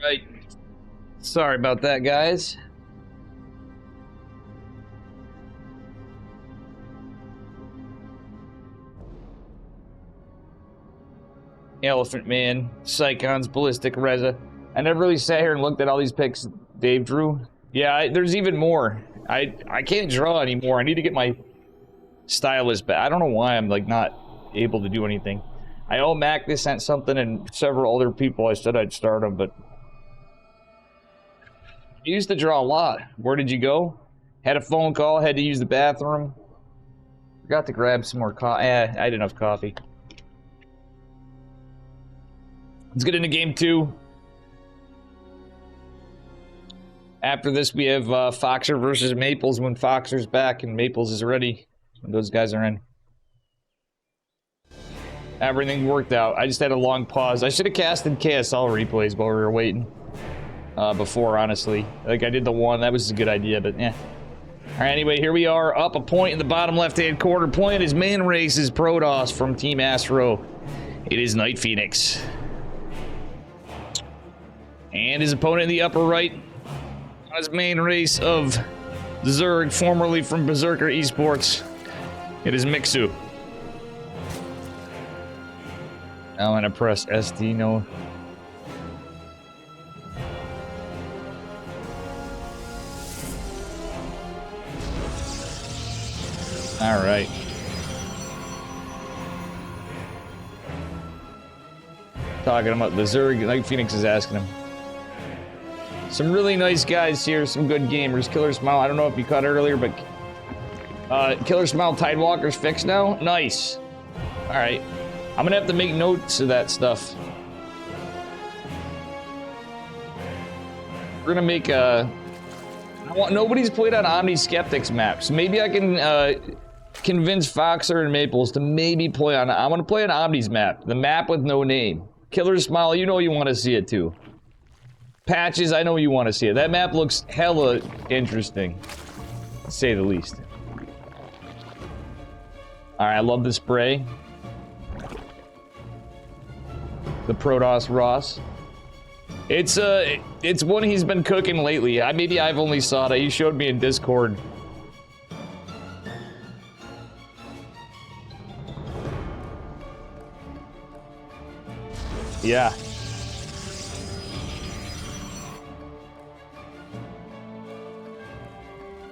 Right. Sorry about that, guys. Elephant Man, Psychons, Ballistic, Reza. I never really sat here and looked at all these pics Dave drew. Yeah, there's even more. I can't draw anymore. I need to get my stylus back. I don't know why I'm like not able to do anything. I owe Mac this sent something and several other people I said I'd start them, but I used to draw a lot. Where did you go? Had a phone call, had to use the bathroom. Forgot to grab some more coffee. I had enough coffee. Let's get into game 2. After this, we have Foxer versus Maplez when Foxer's back and Maplez is ready. When those guys are in. Everything worked out. I just had a long pause. I should have casted KSL replays while we were waiting. Before, honestly. Like, I did the one. That was a good idea, but yeah. Alright, anyway, here we are. Up a point in the bottom left-hand corner. Playing his main race is Protoss from Team Astro. It is Nightphoenix. And his opponent in the upper right. On his main race of Zerg, formerly from Berserker Esports. It is Mixu. I'm gonna press SD, no. Alright. Talking about the Zerg, Nightphoenix is asking him. Some really nice guys here, some good gamers. Killer Smile, I don't know if you caught it earlier, but Killer Smile Tidewalker's fixed now? Nice. Alright. I'm gonna have to make notes of that stuff. We're gonna make nobody's played on Omni Skeptics maps. Maybe I can convince Foxer and Maplez to maybe play on. I want to play on Omni's map, the map with no name. Killer Smile, you know you want to see it too. Patches, I know you want to see it. That map looks hella interesting, to say the least. All right, I love the spray. The Protoss Ross. It's one he's been cooking lately. Maybe I've only saw it. He showed me in Discord. Yeah.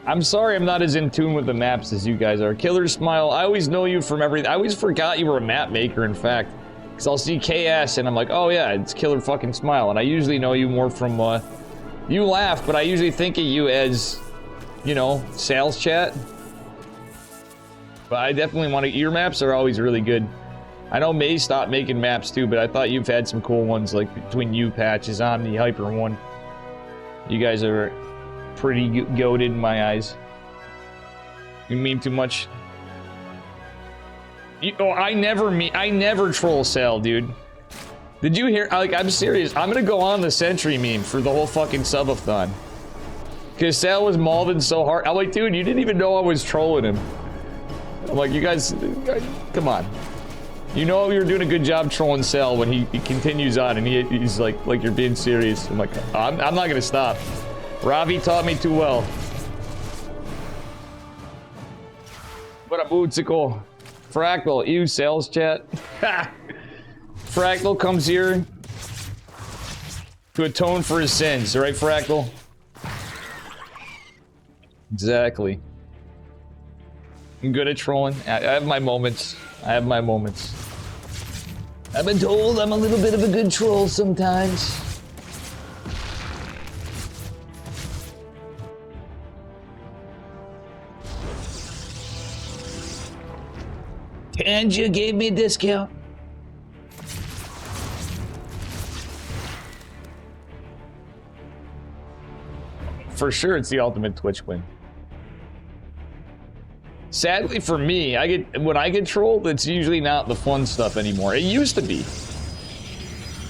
I'm sorry I'm not as in tune with the maps as you guys are. Killer Smile, I always know you from everything. I always forgot you were a map maker, in fact. Because I'll see KS and I'm like, oh yeah, it's Killer fucking Smile. And I usually know you more from, you laugh, but I usually think of you as, you know, sales chat. But I definitely want to, your maps are always really good. I know May stopped making maps too, but I thought you've had some cool ones, like between you, Patches, Omni, Hyper One. You guys are pretty goated in my eyes. You meme too much. I never troll Sal, dude. Did you hear? Like, I'm serious. I'm gonna go on the Sentry meme for the whole fucking subathon. Cause Sal was mauling so hard. I'm like, dude, you didn't even know I was trolling him. I'm like, you guys, come on. You know you're doing a good job trolling Sal when he continues on and he's like you're being serious. I'm like, I'm not gonna stop. Ravi taught me too well. What a bootsicle. Fractal, you sales chat. Fractal comes here to atone for his sins, right, Fractal? Exactly. I'm good at trolling. I have my moments. I have my moments. I've been told I'm a little bit of a good troll sometimes. Tanja gave me a discount. For sure, it's the ultimate Twitch win. Sadly for me, when I get trolled, it's usually not the fun stuff anymore. It used to be.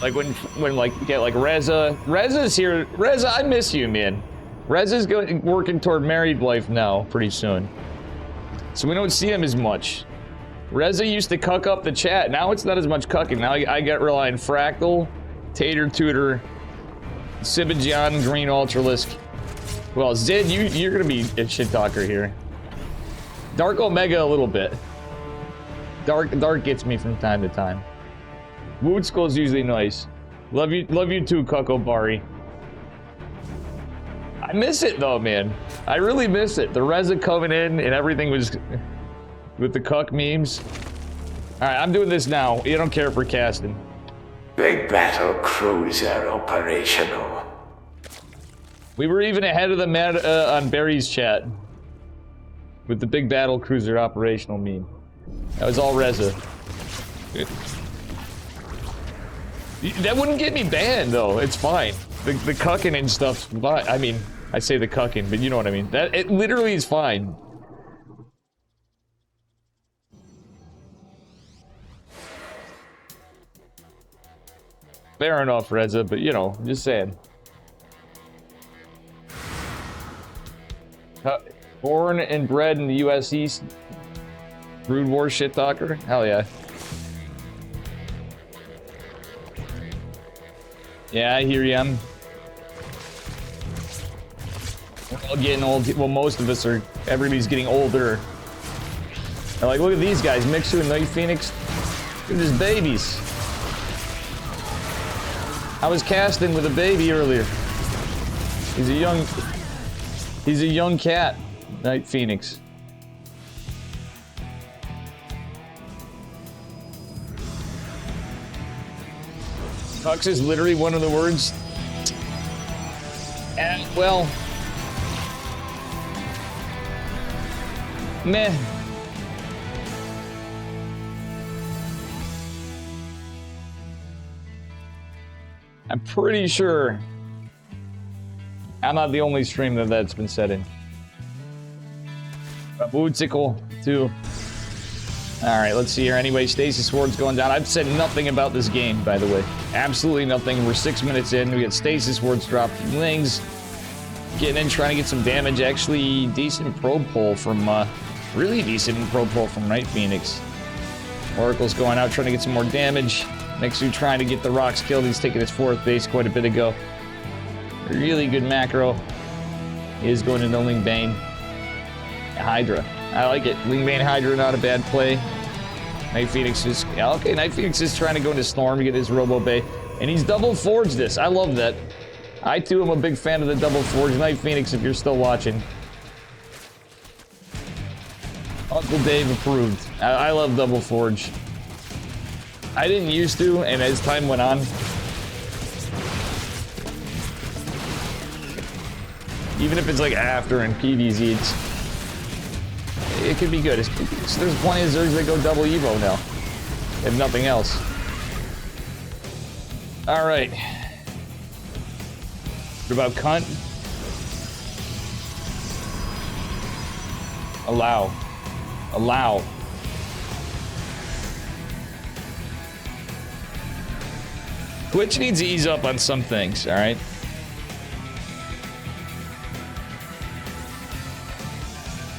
Like when like you get like Reza. Reza's here. Reza, I miss you, man. Reza's working toward married life now, pretty soon. So we don't see him as much. Reza used to cuck up the chat. Now it's not as much cucking. Now I get rely on Fractal, Tater Tutor, Sibijan, Green Ultralisk. Well, Zid, you're gonna be a shit talker here. Dark Omega a little bit. Dark gets me from time to time. Wood Skull's usually nice. Love you too, Kokobari. I miss it though, man. I really miss it. The Reza coming in and everything was with the cuck memes. Alright, I'm doing this now. You don't care for casting. Big battle cruiser operational. We were even ahead of them on Barry's chat. With the big battle cruiser operational meme. That was all Reza. That wouldn't get me banned though. It's fine. The cucking and stuff's fine. I mean, I say the cucking, but you know what I mean. That it literally is fine. Fair enough, Reza, but you know, just saying. Born and bred in the US East. Brood War shit talker? Hell yeah. Yeah, I hear you. We're all getting old. Well, most of us are. Everybody's getting older. And like, look at these guys. Mixu and Nightphoenix. Look at these babies. I was casting with a baby earlier. He's a young cat. Nightphoenix. Tux is literally one of the words. And, well... meh. I'm pretty sure I'm not the only stream that's been said in. Bootzicle, too. Alright, let's see here. Anyway, Stasis Ward's going down. I've said nothing about this game, by the way. Absolutely nothing. We're 6 minutes in. We got Stasis Ward's dropped Lings. Getting in, trying to get some damage. Actually, decent probe pull from, really decent probe pull from Nightphoenix. Oracle's going out, trying to get some more damage. Mixu trying to get the rocks killed. He's taking his 4th base quite a bit ago. Really good macro. He is going into Lingbane. Hydra. I like it. Lingbane Hydra, not a bad play. Nightphoenix is... okay, Nightphoenix is trying to go into Storm to get his Robo Bay. And he's double forged this. I love that. I, too, am a big fan of the double forge. Nightphoenix, if you're still watching. Uncle Dave approved. I love double forge. I didn't used to, and as time went on... even if it's like after in PvZ, it could be good. There's plenty of Zergs that go double Evo now. If nothing else. Alright. What about cunt? Allow. Allow. Twitch needs to ease up on some things, alright?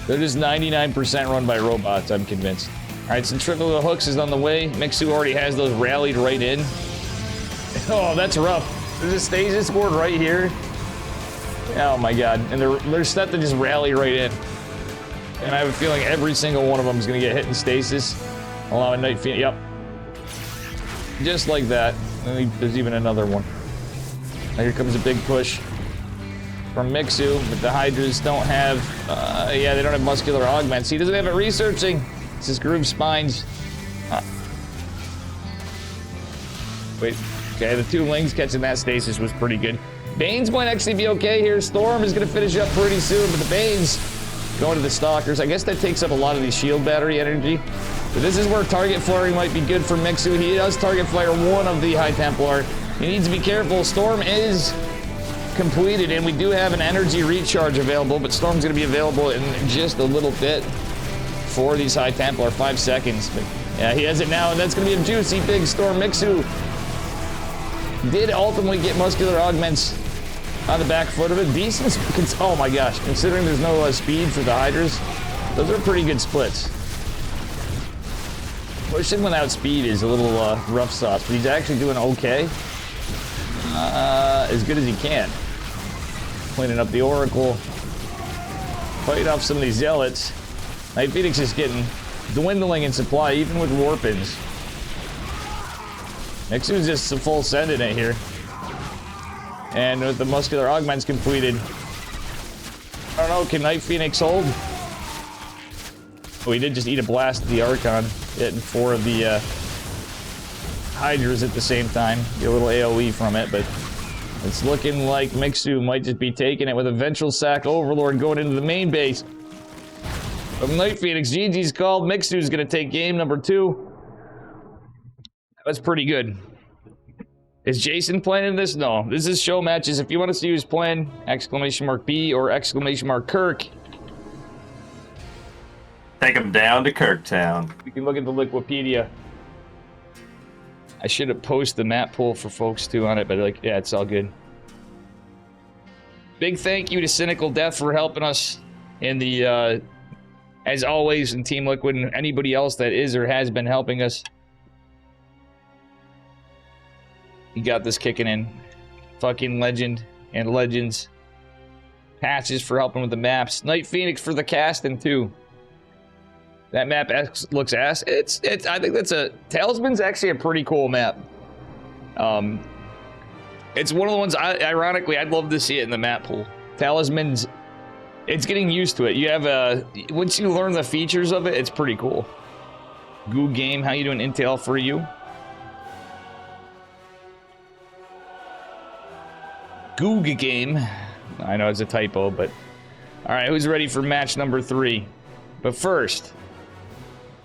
They're just 99% run by robots, I'm convinced. Alright, Centrifugal Hooks is on the way. Mixu already has those rallied right in. Oh, that's rough. There's a Stasis Ward right here. Oh my god. And they're set to just rally right in. And I have a feeling every single one of them is going to get hit in Stasis. Allowing Nightphoenix. Yep. Just like that. And there's even another one. Now here comes a big push from Mixu, but the Hydras don't have, yeah, they don't have muscular augments. He doesn't have it researching. It's his groove spines. Wait, okay, the 2 Lings catching that Stasis was pretty good. Banes might actually be okay here. Storm is going to finish up pretty soon, but the Banes going to the Stalkers. I guess that takes up a lot of the shield battery energy. But this is where target flaring might be good for Mixu. He does target flare one of the High Templar. He needs to be careful. Storm is completed, and we do have an energy recharge available, but Storm's going to be available in just a little bit for these High Templar, 5 seconds. But yeah, he has it now, and that's going to be a juicy big Storm. Mixu did ultimately get muscular augments on the back foot of it. Decent, oh my gosh, considering there's no speed for the Hydras, those are pretty good splits. Pushing without speed is a little rough sauce, but he's actually doing okay. as good as he can. Cleaning up the Oracle. Fighting off some of these Zealots. Nightphoenix is getting dwindling in supply, even with Warpins. Mixu's just a full send in it here. And with the muscular augments completed, I don't know, can Nightphoenix hold? Oh, he did just eat a blast of the Archon, hitting 4 of the Hydras at the same time. Get a little AoE from it, but it's looking like Mixu might just be taking it with a Vengeful Sack Overlord going into the main base. From Nightphoenix, GG's called. Mixu's gonna take game number 2. That's pretty good. Is Jason playing in this? No. This is show matches. If you want to see who's playing, !B or !Kirk. Take him down to Kirktown. You can look at the Wikipedia. I should have posted the map pool for folks too on it, but like, yeah, it's all good. Big thank you to Cynical Death for helping us in the, as always, in Team Liquid and anybody else that is or has been helping us. You got this kicking in. Fucking legend and legends. Patches for helping with the maps. Nightphoenix for the casting too. That map looks ass. It's I think that's a Talisman's actually a pretty cool map. It's one of the ones ironically I'd love to see it in the map pool. Talisman's, it's getting used to it. You have once you learn the features of it, it's pretty cool. Goo Game, how you doing? Intel for you. Goog Game. I know it's a typo, but all right, who's ready for match number 3? But first,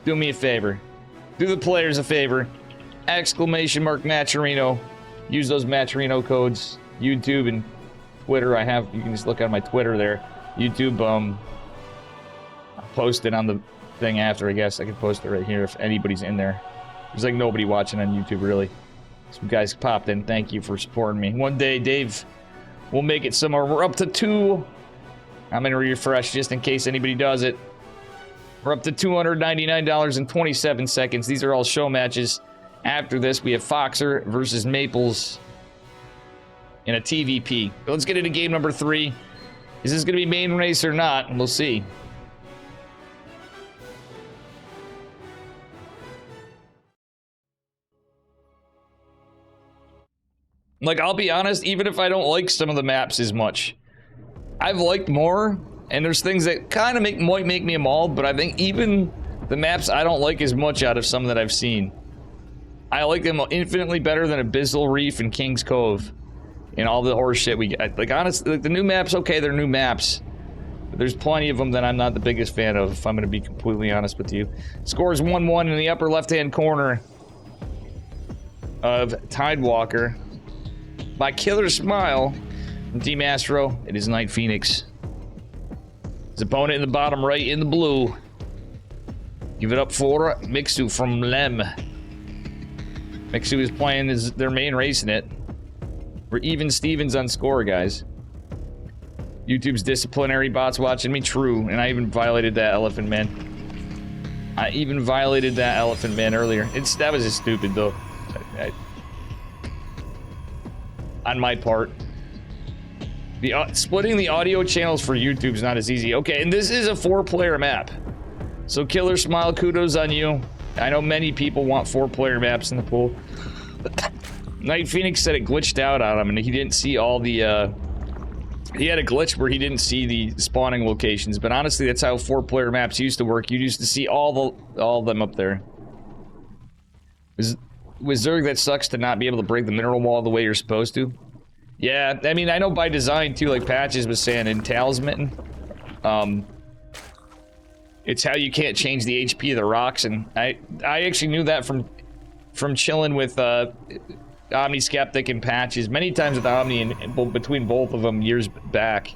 do me a favor. Do the players a favor. !Matcherino. Use those Matcherino codes. YouTube and Twitter. You can just look on my Twitter there. YouTube, I'll post it on the thing after, I guess. I can post it right here if anybody's in there. There's like nobody watching on YouTube, really. Some guys popped in. Thank you for supporting me. One day, Dave, we'll make it somewhere. We're up to 2. I'm going to refresh just in case anybody does it. We're up to $299.27. These are all show matches. After this, we have Foxer versus Maplez in a TVP. But let's get into game number 3. Is this going to be main race or not? We'll see. Like, I'll be honest, even if I don't like some of the maps as much, I've liked more. And there's things that kind of might make me a mauled, but I think even the maps I don't like as much out of some that I've seen. I like them infinitely better than Abyssal Reef and King's Cove. And all the horse shit we get. Like, honestly, like, the new maps, okay, they're new maps. But there's plenty of them that I'm not the biggest fan of, if I'm going to be completely honest with you. Scores 1-1 in the upper left-hand corner of Tidewalker. By Killer Smile from Team Astro, it is Nightphoenix. His opponent in the bottom right in the blue. Give it up for Mixu from Lem. Mixu is playing their main race in it. We're even Stevens on score, guys. YouTube's disciplinary bots watching me. True, and I even violated that Elephant Man. Earlier. That was just stupid, though. On my part. Splitting the audio channels for YouTube is not as easy. Okay, and this is a 4-player map. So Killer Smile, kudos on you. I know many people want 4-player maps in the pool. Nightphoenix said it glitched out on him and he didn't see all the, he had a glitch where he didn't see the spawning locations, but honestly that's how 4-player maps used to work. You used to see all of them up there. With Zerg, that sucks to not be able to break the mineral wall the way you're supposed to. Yeah, I mean, I know by design, too, like Patches was saying in Talisman, it's how you can't change the HP of the rocks, and I actually knew that from chilling with Omni Skeptic and Patches, many times with Omni and between both of them years back.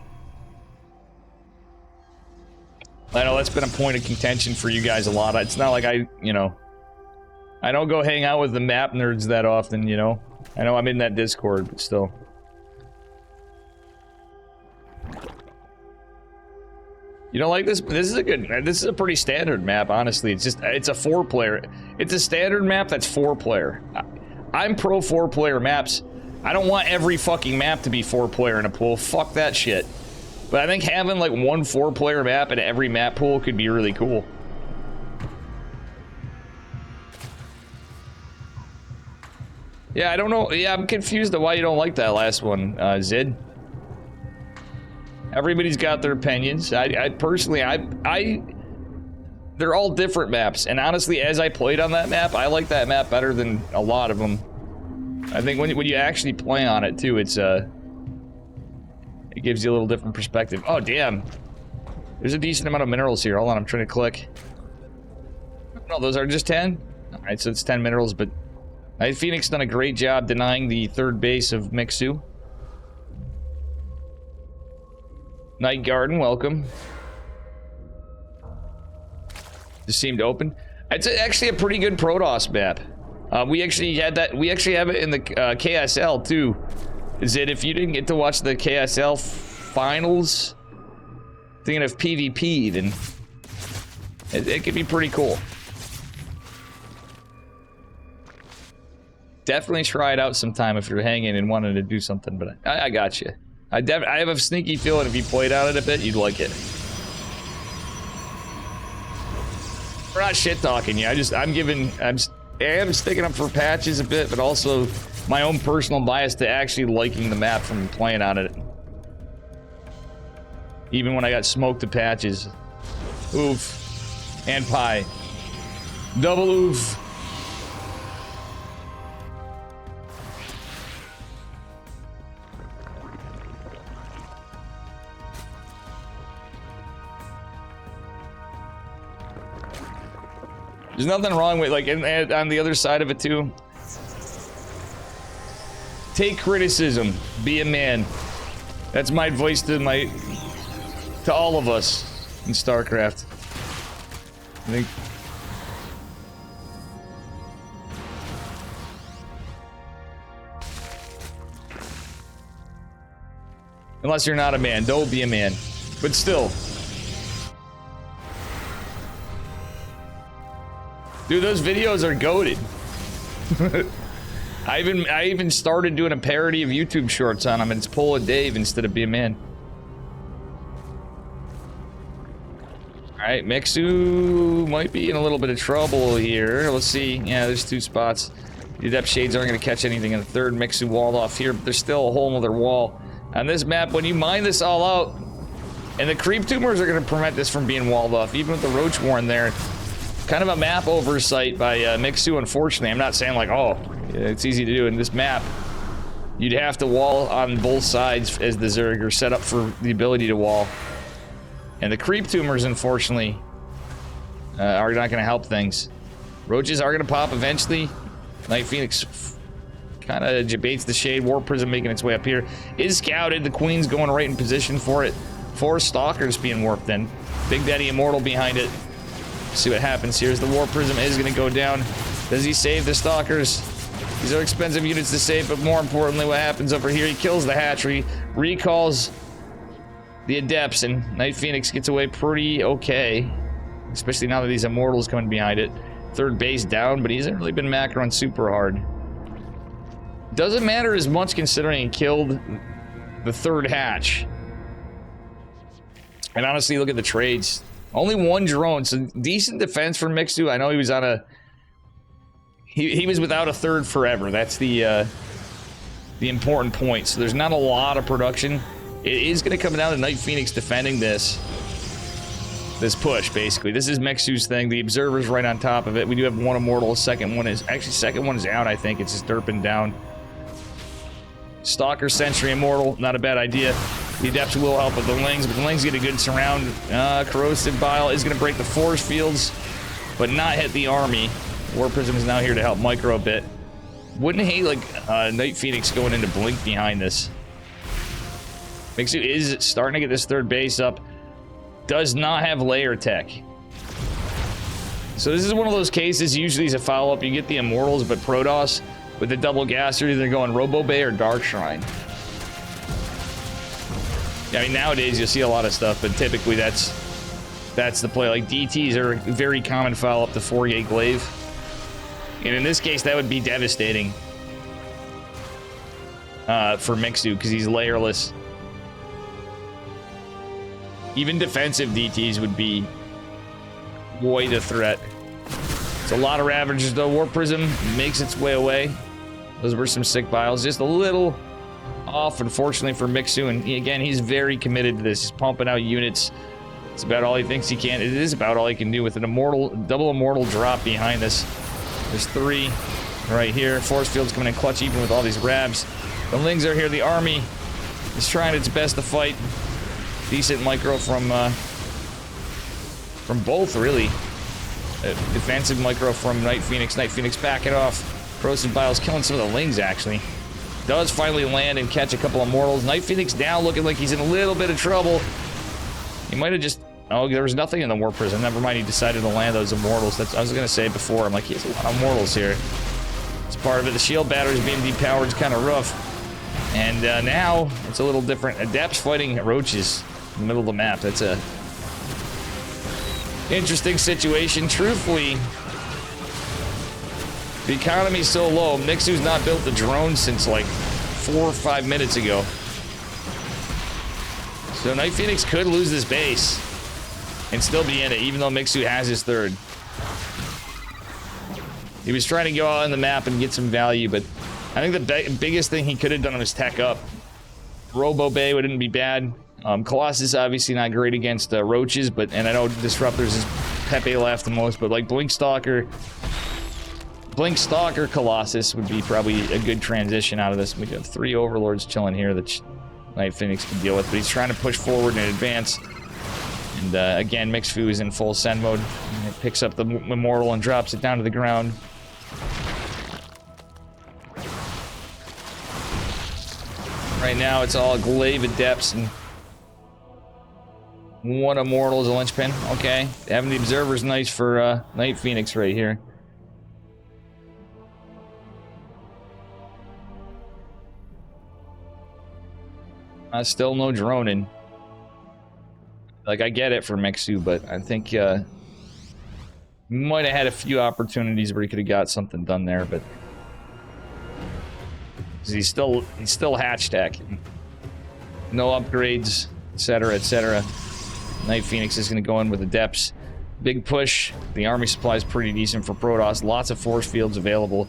I know that's been a point of contention for you guys a lot. It's not like I don't go hang out with the map nerds that often, you know? I know I'm in that Discord, but still. You don't like this? This is a pretty standard map, honestly. It's a 4-player. It's a standard map that's 4-player. I'm pro 4-player maps. I don't want every fucking map to be 4-player in a pool. Fuck that shit. But I think having like one 4-player map in every map pool could be really cool. Yeah, I don't know. Yeah, I'm confused at why you don't like that last one, Zid. Everybody's got their opinions. I personally, they're all different maps. And honestly, as I played on that map, I like that map better than a lot of them. I think when you actually play on it too, it's it gives you a little different perspective. Oh damn, there's a decent amount of minerals here. Hold on, I'm trying to click. No, those are just 10. All right, so it's 10 minerals. But Nightphoenix done a great job denying the third base of Mixu. Night Garden, welcome. This seemed open. It's actually a pretty good Protoss map. We actually had that. We actually have it in the KSL too. Is it if you didn't get to watch the KSL finals? Thinking of PvP, then it could be pretty cool. Definitely try it out sometime if you're hanging and wanting to do something. But I got you. I have a sneaky feeling if you played on it a bit, you'd like it. We're not shit talking you. I am sticking up for patches a bit, but also my own personal bias to actually liking the map from playing on it. Even when I got smoked to patches. Oof. And pie. Double oof. There's nothing wrong with, like, and on the other side of it, too. Take criticism. Be a man. That's my advice to all of us in StarCraft. I think. Unless you're not a man, don't be a man. But still. Dude, those videos are goated. I even started doing a parody of YouTube shorts on them, and it's Pull a Dave instead of Be a Man. Alright, Mixu might be in a little bit of trouble here. Let's see. Yeah, there's 2 spots. The depth shades aren't going to catch anything in the third. Mixu walled off here, but there's still a whole other wall. On this map, when you mine this all out, and the creep tumors are going to prevent this from being walled off, even with the roach warren there. Kind of a map oversight by Mixu, unfortunately. I'm not saying like, oh, it's easy to do in this map. You'd have to wall on both sides as the Zerg are set up for the ability to wall. And the creep tumors, unfortunately, are not going to help things. Roaches are going to pop eventually. Nightphoenix kind of debates the shade. War Prism making its way up here. Is scouted. The Queen's going right in position for it. 4 Stalkers being warped in. Big Daddy Immortal behind it. See what happens here as the War Prism is going to go down. Does he save the Stalkers? These are expensive units to save, but more importantly, what happens over here? He kills the hatchery, recalls the Adepts, and Nightphoenix gets away pretty okay. Especially now that these Immortals coming behind it. Third base down, but he hasn't really been macroing super hard. Doesn't matter as much considering he killed the third hatch. And honestly, look at the trades. Only 1 drone, so decent defense for Mixu. I know he was on a... He was without a third forever. That's the important point. So there's not a lot of production. It is going to come down to Nightphoenix defending this push, basically. This is Mixu's thing. The Observer's right on top of it. We do have 1 Immortal. Second one is out, I think. It's just derping down. Stalker, Sentry, Immortal. Not a bad idea. The Adepts will help with the Lings, but the Lings get a good surround. Corrosive Bile is going to break the force fields, but not hit the army. War Prism is now here to help micro a bit. Wouldn't hate, like, Nightphoenix going into Blink behind this. Mixu is starting to get this third base up. Does not have layer tech. So this is one of those cases, usually as a follow-up, you get the Immortals, but Protoss, with the double gas, you're either going Robo Bay or Dark Shrine. I mean, nowadays you'll see a lot of stuff, but typically that's the play. Like, DTs are a very common follow-up to 4-gate glaive. And in this case, that would be devastating. for Mixu because he's layerless. Even defensive DTs would be quite a threat. It's a lot of Ravagers though. Warp Prism makes its way away. Those were some sick biles. Just a little off, unfortunately, for Mixu. And again, he's very committed to this. He's pumping out units. It's about all he thinks he can. It is about all he can do with an immortal, double immortal drop behind us. There's 3 right here. Force Field's coming in clutch even with all these Ravs. The Lings are here. The army is trying its best to fight. Decent micro from both, really. Defensive micro from Nightphoenix. Nightphoenix backing off. Corrosive Biles killing some of the Lings, actually. Does finally land and catch a couple of Mortals. Nightphoenix down, looking like he's in a little bit of trouble. He might have just... Oh, there was nothing in the Warp Prism. Never mind, he decided to land those Immortals. That's, I was going to say before. I'm like, he has a lot of Mortals here. It's part of it. The shield batteries being depowered is kind of rough. And now, it's a little different. Adepts fighting Roaches in the middle of the map. That's a... interesting situation. Truthfully, the economy's so low. Mixu's not built the drone since like 4 or 5 minutes ago. So Nightphoenix could lose this base and still be in it, even though Mixu has his 3rd. He was trying to go out on the map and get some value, but I think the biggest thing he could have done was tech up. Robo Bay wouldn't be bad. Colossus obviously not great against Roaches, and I know Disruptors is Pepe left the most, but like Blinkstalker Colossus would be probably a good transition out of this. We have 3 Overlords chilling here that Nightphoenix can deal with, but he's trying to push forward and advance. And again, Mixu is in full send mode. And it picks up the Immortal and drops it down to the ground. Right now, it's all Glaive Adepts and 1 Immortal is a linchpin. Okay, having the Observer's nice for Nightphoenix right here. Still no droning. Like, I get it for Mixu, but I think might have had a few opportunities where he could have got something done there, but he's still hatch stacking. No upgrades, etc., etc. Nightphoenix is going to go in with the depths. Big push. The army supply is pretty decent for Protoss. Lots of force fields available.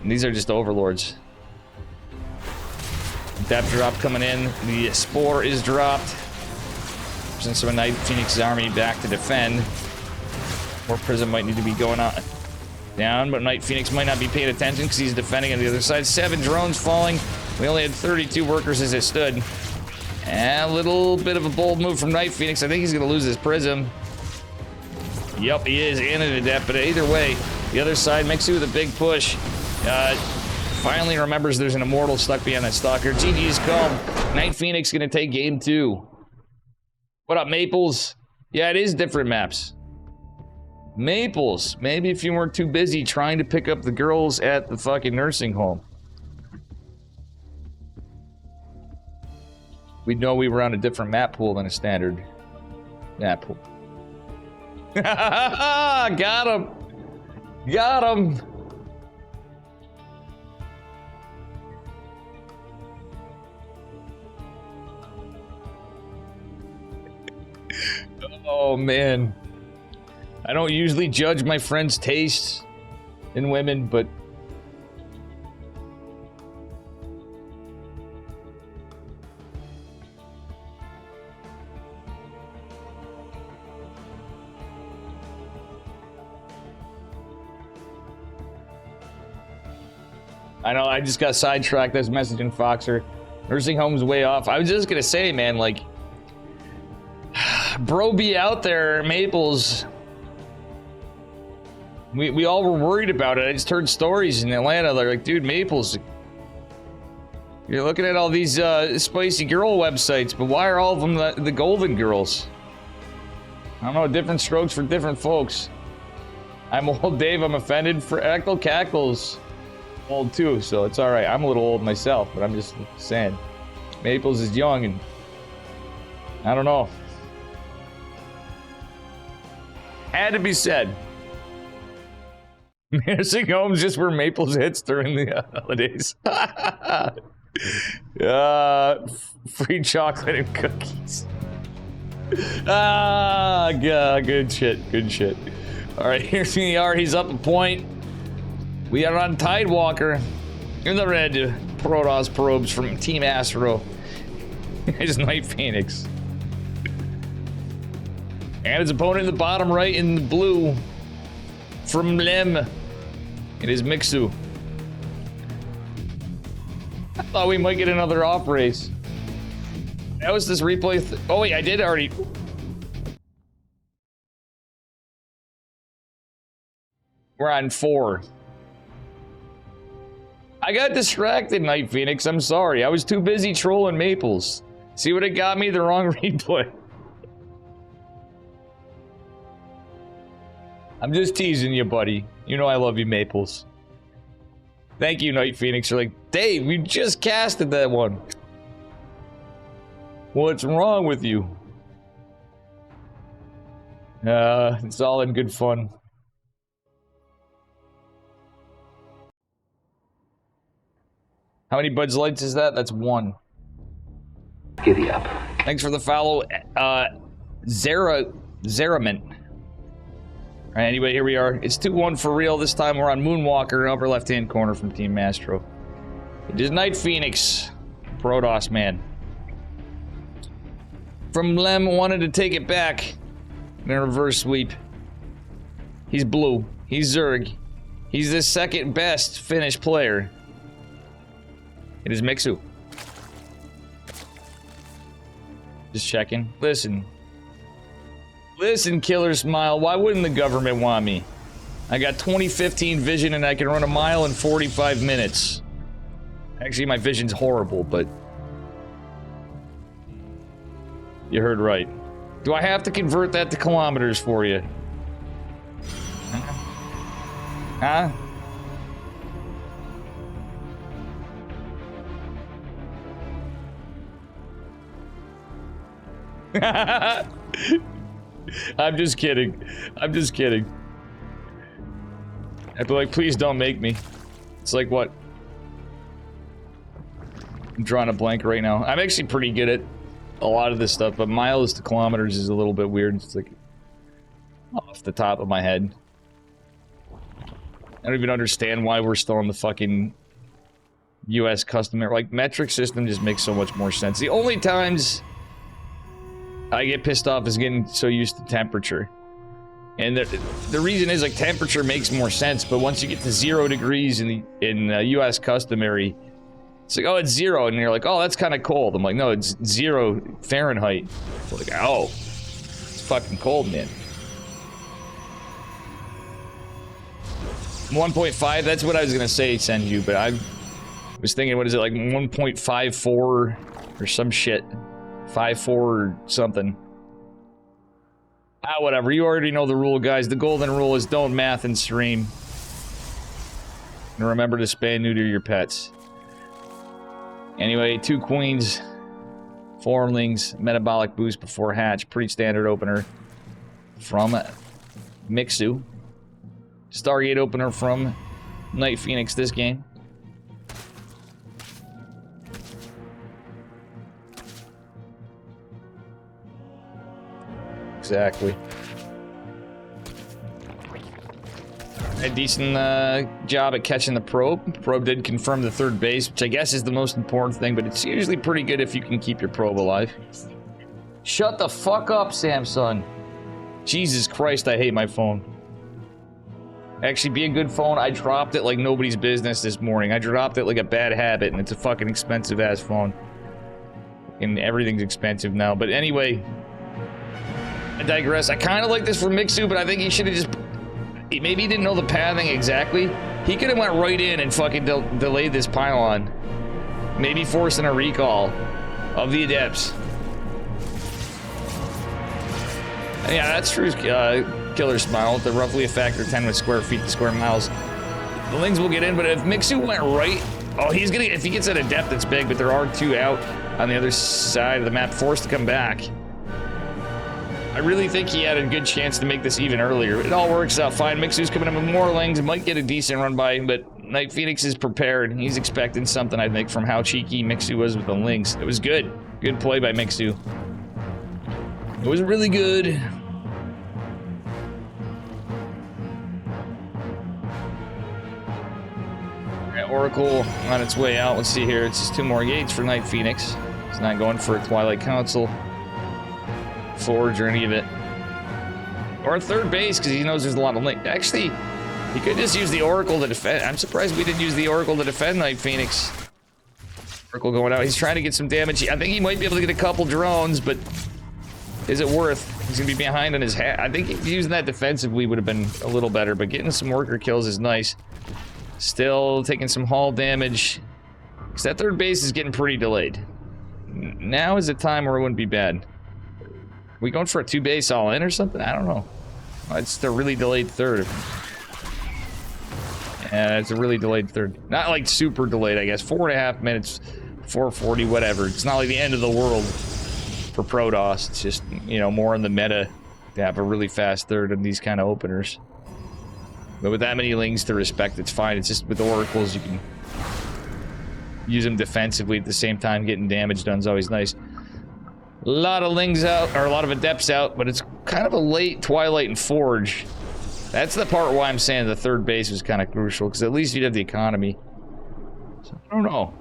And these are just overlords. Depth drop coming in. The Spore is dropped. Since some of Nightphoenix's army back to defend. More Prism might need to be going on down, but Nightphoenix might not be paying attention because he's defending on the other side. 7 drones falling. We only had 32 workers as it stood. And a little bit of a bold move from Nightphoenix. I think he's going to lose his Prism. Yup, he is, and an Adept, but either way, the other side, Mixu with a big push. Finally remembers there's an Immortal stuck behind that Stalker. GG's called. Nightphoenix going to take game 2. What up, Maples? Yeah, it is different maps. Maples. Maybe if you weren't too busy trying to pick up the girls at the fucking nursing home. We'd know we were on a different map pool than a standard map pool. Got him! Got him! Oh, man. I don't usually judge my friends' tastes in women, but... I know, I just got sidetracked. That's messaging Foxer. Nursing home's way off. I was just gonna say, man, like... Bro be out there, Maples. We all were worried about it. I just heard stories in Atlanta. They're like, dude, Maples, you're looking at all these spicy girl websites, but why are all of them the golden girls? I don't know, different strokes for different folks. I'm old, Dave. I'm offended. For Echo Cackles old too, so it's all right. I'm a little old myself, but I'm just saying. Maples is young, and I don't know. Had to be said. Nursing homes just where Maples hits during the holidays. Free chocolate and cookies. Ah, God, good shit, good shit. All right, here's VR. He's up a point. We are on Tidewalker in the red. Protoss probes from Team Astro. Here's Nightphoenix. And his opponent in the bottom right in the blue from Lem. It is Mixu. I thought we might get another off race. That was this replay. Oh wait, I did already. We're on 4. I got distracted, Nightphoenix. I'm sorry. I was too busy trolling Maples. See what it got me? The wrong replay. I'm just teasing you, buddy. You know I love you, Maples. Thank you, Nightphoenix. You're like, Dave, we just casted that one. What's wrong with you? It's all in good fun. How many Buds Lights is that? That's 1. Giddy up. Thanks for the follow, Zeraman. All right, anyway, here we are. It's 2-1 for real. This time we're on Moonwalker, upper left-hand corner from Team Astro. It is Nightphoenix, Protoss man. From Lem, wanted to take it back in a reverse sweep. He's blue. He's Zerg. He's the second best Finnish player. It is Mixu. Just checking. Listen. Listen, Killer Smile. Why wouldn't the government want me? I got 2015 vision and I can run a mile in 45 minutes. Actually, my vision's horrible, but... You heard right. Do I have to convert that to kilometers for you? Huh? I'm just kidding. I'm just kidding. I'd be like, please don't make me. It's like what? I'm drawing a blank right now. I'm actually pretty good at a lot of this stuff, but miles to kilometers is a little bit weird. It's like off the top of my head. I don't even understand why we're still on the fucking US customer. Like, metric system just makes so much more sense. The only times I get pissed off is getting so used to temperature. And the reason is, like, temperature makes more sense, but once you get to 0 degrees in US customary, it's like, oh, it's 0, and you're like, oh, that's kind of cold. I'm like, no, it's 0 Fahrenheit. So like, oh, it's fucking cold, man. 1.5, that's what I was gonna say, send you, but I was thinking, what is it, like 1.54 or some shit. 5.4 or something. Ah, whatever. You already know the rule, guys. The golden rule is don't math and stream. And remember to spay and neuter your pets. Anyway, 2 queens, formlings, metabolic boost before hatch. Pretty standard opener from Mixu. Stargate opener from Nightphoenix this game. Exactly. A decent job at catching the probe. Probe did confirm the 3rd base, which I guess is the most important thing, but it's usually pretty good if you can keep your probe alive. Shut the fuck up, Samsung. Jesus Christ, I hate my phone. Actually, be a good phone. I dropped it like nobody's business this morning. I dropped it like a bad habit, and it's a fucking expensive-ass phone. And everything's expensive now, but anyway... I digress. I kind of like this for Mixu, but I think he should have just... Maybe he didn't know the pathing exactly. He could have went right in and fucking delayed this pylon. Maybe forcing a recall of the Adepts. Yeah, that's true, Killer Smile. They're roughly a factor 10 with square feet to square miles. The Lings will get in, but if Mixu went right... Oh, he's gonna... If he gets at a depth that's big, but there are 2 out on the other side of the map, forced to come back. I really think he had a good chance to make this even earlier. It all works out fine. Mixu's coming in with more Lings. Might get a decent run by, but Nightphoenix is prepared. He's expecting something, I think, from how cheeky Mixu was with the links. It was good. Good play by Mixu. It was really good. Oracle on its way out. Let's see here. It's just 2 more gates for Nightphoenix. He's not going for a Twilight Council, Forge, or any of it. Or a third base, because he knows there's a lot of link. Actually, he could just use the Oracle to defend. I'm surprised we didn't use the Oracle to defend Nightphoenix. Oracle going out. He's trying to get some damage. I think he might be able to get a couple drones, but is it worth? He's going to be behind on his hat. I think using that defensively would have been a little better, but getting some worker kills is nice. Still taking some hull damage. Because that third base is getting pretty delayed. Now is the time where it wouldn't be bad. Are we going for a 2 base all in or something? I don't know. It's the really delayed third. Yeah, it's a really delayed third. Not like super delayed, I guess. 4.5 minutes, 4:40, whatever. It's not like the end of the world for Protoss. It's just, you know, more in the meta to have a really fast third in these kind of openers. But with that many lings to respect, it's fine. It's just with oracles, you can use them defensively at the same time. Getting damage done is always nice. A lot of lings out, or a lot of adepts out, but it's kind of a late Twilight and Forge. That's the part why I'm saying the third base was kind of crucial, because at least you'd have the economy. So, I don't know.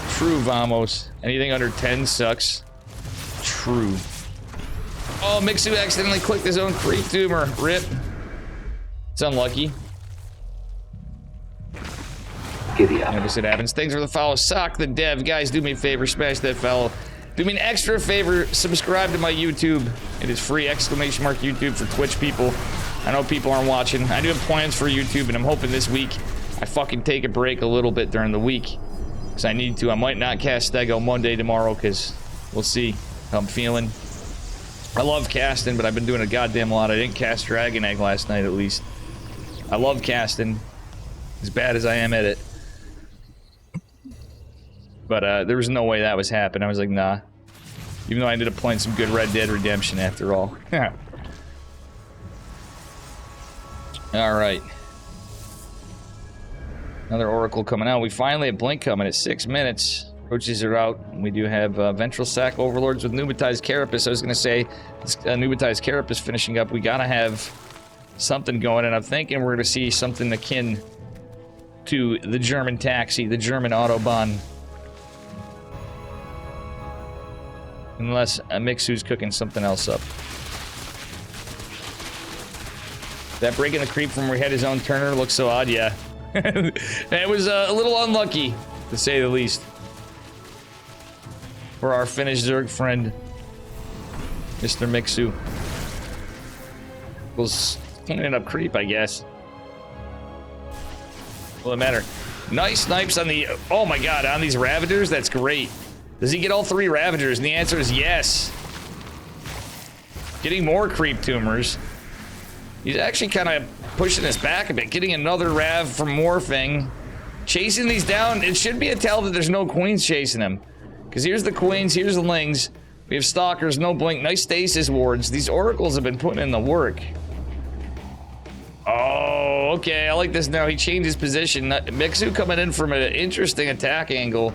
True, Vamos. Anything under 10 sucks. True. Oh, Mixu accidentally clicked his own creep tumor. Rip. It's unlucky. Giddy up. Notice it happens. Thanks for the follow. Sock the dev. Guys, do me a favor. Smash that follow. Do me an extra favor. Subscribe to my YouTube. It is free. ! YouTube for Twitch people. I know people aren't watching. I do have plans for YouTube, and I'm hoping this week I fucking take a break a little bit during the week. Because I need to. I might not cast Stego Monday tomorrow, because we'll see how I'm feeling. I love casting, but I've been doing a goddamn lot. I didn't cast Dragon Egg last night, at least. I love casting, as bad as I am at it. But there was no way that was happening. I was like, nah. Even though I ended up playing some good Red Dead Redemption after all. Alright. Another Oracle coming out. We finally have Blink coming at 6 minutes. Roaches are out. We do have Ventral Sac Overlords with Pneumatized Carapace. I was going to say, Pneumatized Carapace finishing up. We got to have something going, and I'm thinking we're going to see something akin to the German taxi, the German Autobahn. Unless Mixu's cooking something else up. That breaking the creep from where he had his own Turner looks so odd, yeah. It was a little unlucky, to say the least. For our Finnish Zerg friend, Mr. Mixu. Was cleaning up creep, I guess. Will it matter? Nice snipes on the... Oh my god, on these Ravagers? That's great. Does he get all 3 Ravagers? And the answer is yes. Getting more creep tumors. He's actually kind of pushing us back a bit. Getting another Rav from morphing. Chasing these down. It should be a tell that there's no queens chasing him. Because here's the queens, here's the lings. We have stalkers, no blink, nice stasis wards. These oracles have been putting in the work. Oh, okay, I like this now. He changed his position. Mixu coming in from an interesting attack angle.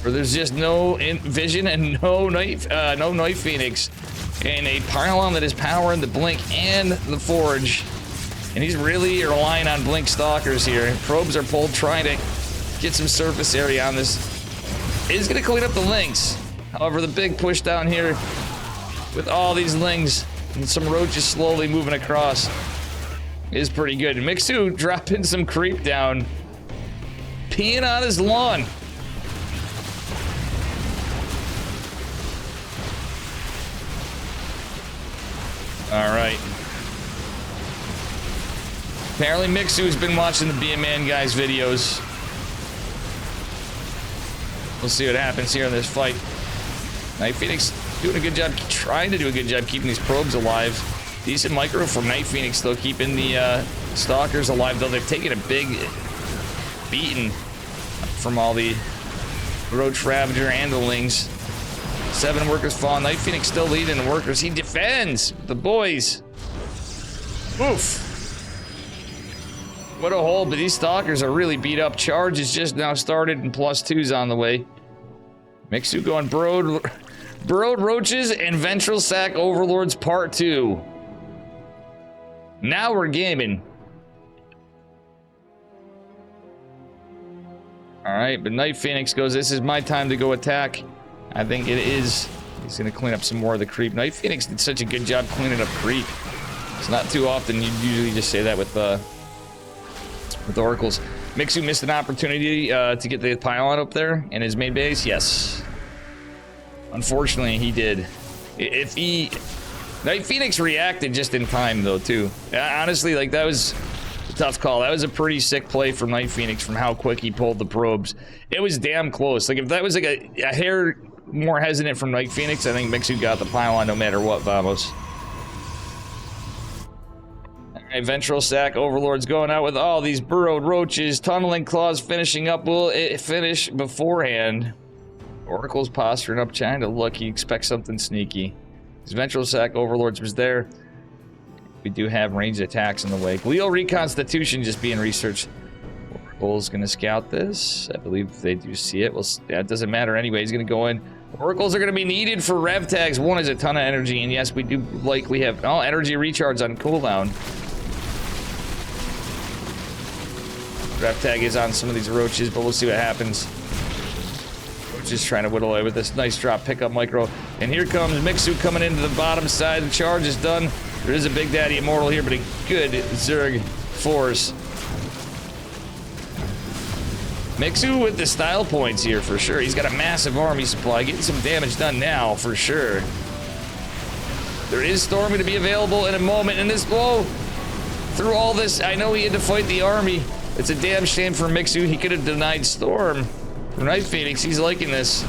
Where there's just no vision and no Nightphoenix. And a pylon that is powering the blink and the forge. And he's really relying on blink stalkers here. Probes are pulled, trying to get some surface area on this. He's gonna clean up the lings. However, the big push down here with all these lings and some roaches slowly moving across is pretty good. Mixu dropping some creep down, peeing on his lawn. All right. Apparently Mixu's been watching the Be a Man Guys videos. We'll see what happens here in this fight. Nightphoenix doing a good job, trying to do a good job keeping these probes alive. Decent micro from Nightphoenix, though, keeping the stalkers alive, though they've taken a big beating from all the Roach Ravager and the Lings. 7 workers fall. Nightphoenix still leading the workers. He defends the boys. Oof. What a hole, but these stalkers are really beat up. Charge is just now started and +2's on the way. Mixu going burrowed roaches and ventral sac overlords part 2. Now we're gaming. Alright, but Nightphoenix goes, this is my time to go attack. I think it is. He's gonna clean up some more of the creep. Nightphoenix did such a good job cleaning up creep. It's not too often you usually just say that with oracles. Mixu missed an opportunity to get the pylon up there in his main base. Yes, unfortunately he did. If he, Nightphoenix reacted just in time though too. Honestly, like that was a tough call. That was a pretty sick play from Nightphoenix from how quick he pulled the probes. It was damn close. Like if that was like a hair more hesitant from Nightphoenix, I think Mixu got the pylon no matter what. Vamos. Alright, ventral sac overlords going out with all these burrowed roaches. Tunneling claws finishing up. Will it finish beforehand? Oracle's posturing up, trying to look. He expects something sneaky. His ventral sac overlords was there. We do have ranged attacks in the way. Glial reconstitution just being researched. Oracle's gonna scout this. I believe they do see it. Well, yeah, it doesn't matter anyway. He's gonna go in. Oracles are gonna be needed for rev tags. One is a ton of energy, and yes, we do likely have energy recharge on cooldown. Rev tag is on some of these roaches, but we'll see what happens. Roaches trying to whittle away with this nice drop pickup micro. And here comes Mixu coming into the bottom side. The charge is done. There is a Big Daddy Immortal here, but a good Zerg force. Mixu with the style points here for sure. He's got a massive army supply, getting some damage done now for sure. There is Storm going to be available in a moment, and this, whoa, through all this, I know he had to fight the army. It's a damn shame for Mixu. He could have denied Storm. For Nightphoenix, he's liking this.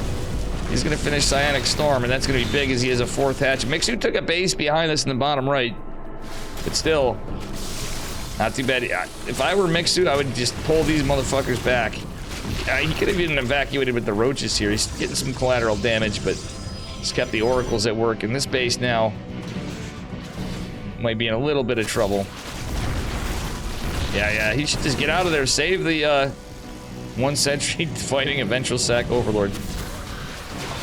He's going to finish Psionic Storm, and that's going to be big as he has a 4th hatch. Mixu took a base behind us in the bottom right, but still, not too bad. If I were Mixu, I would just pull these motherfuckers back. He could have even evacuated with the roaches here. He's getting some collateral damage, but he's kept the oracles at work. And this base now might be in a little bit of trouble. Yeah, he should just get out of there. Save the 1 sentry fighting a ventral sac overlord.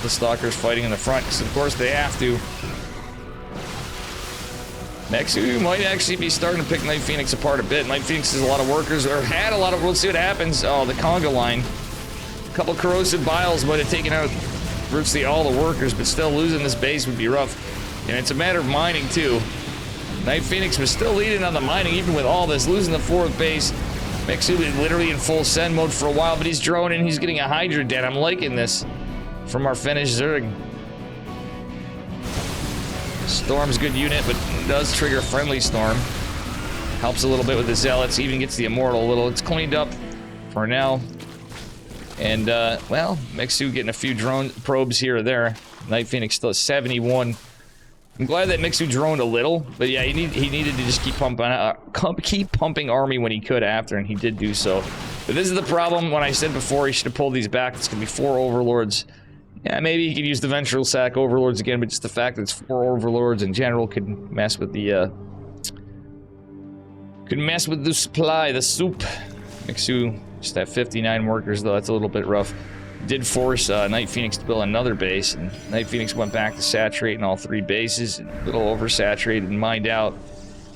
The stalkers fighting in the front, because of course they have to. Mixu might actually be starting to pick Nightphoenix apart a bit. Nightphoenix has a lot of workers, or had a lot of, we'll see what happens. Oh, the conga line. A couple corrosive biles might have taken out virtually all the workers, but still losing this base would be rough. And it's a matter of mining too. Nightphoenix was still leading on the mining even with all this, losing the 4th base. Mixu is literally in full send mode for a while, but he's droning, he's getting a Hydra dead. I'm liking this from our finished Zerg. Storm's good unit, but does trigger friendly Storm. Helps a little bit with the Zealots, even gets the Immortal a little. It's cleaned up for now. And, well, Mixu getting a few drone probes here or there. Nightphoenix still at 71. I'm glad that Mixu droned a little, but yeah, he needed to just keep pumping army when he could after, and he did do so. But this is the problem. When I said before he should have pulled these back, it's gonna be 4 overlords. Yeah, maybe he could use the ventral sac overlords again, but just the fact that it's 4 overlords in general could mess with the supply, the soup. Mixu just have 59 workers though. That's a little bit rough. Did force Nightphoenix to build another base, and Nightphoenix went back to saturating all 3 bases. A little oversaturated and mined out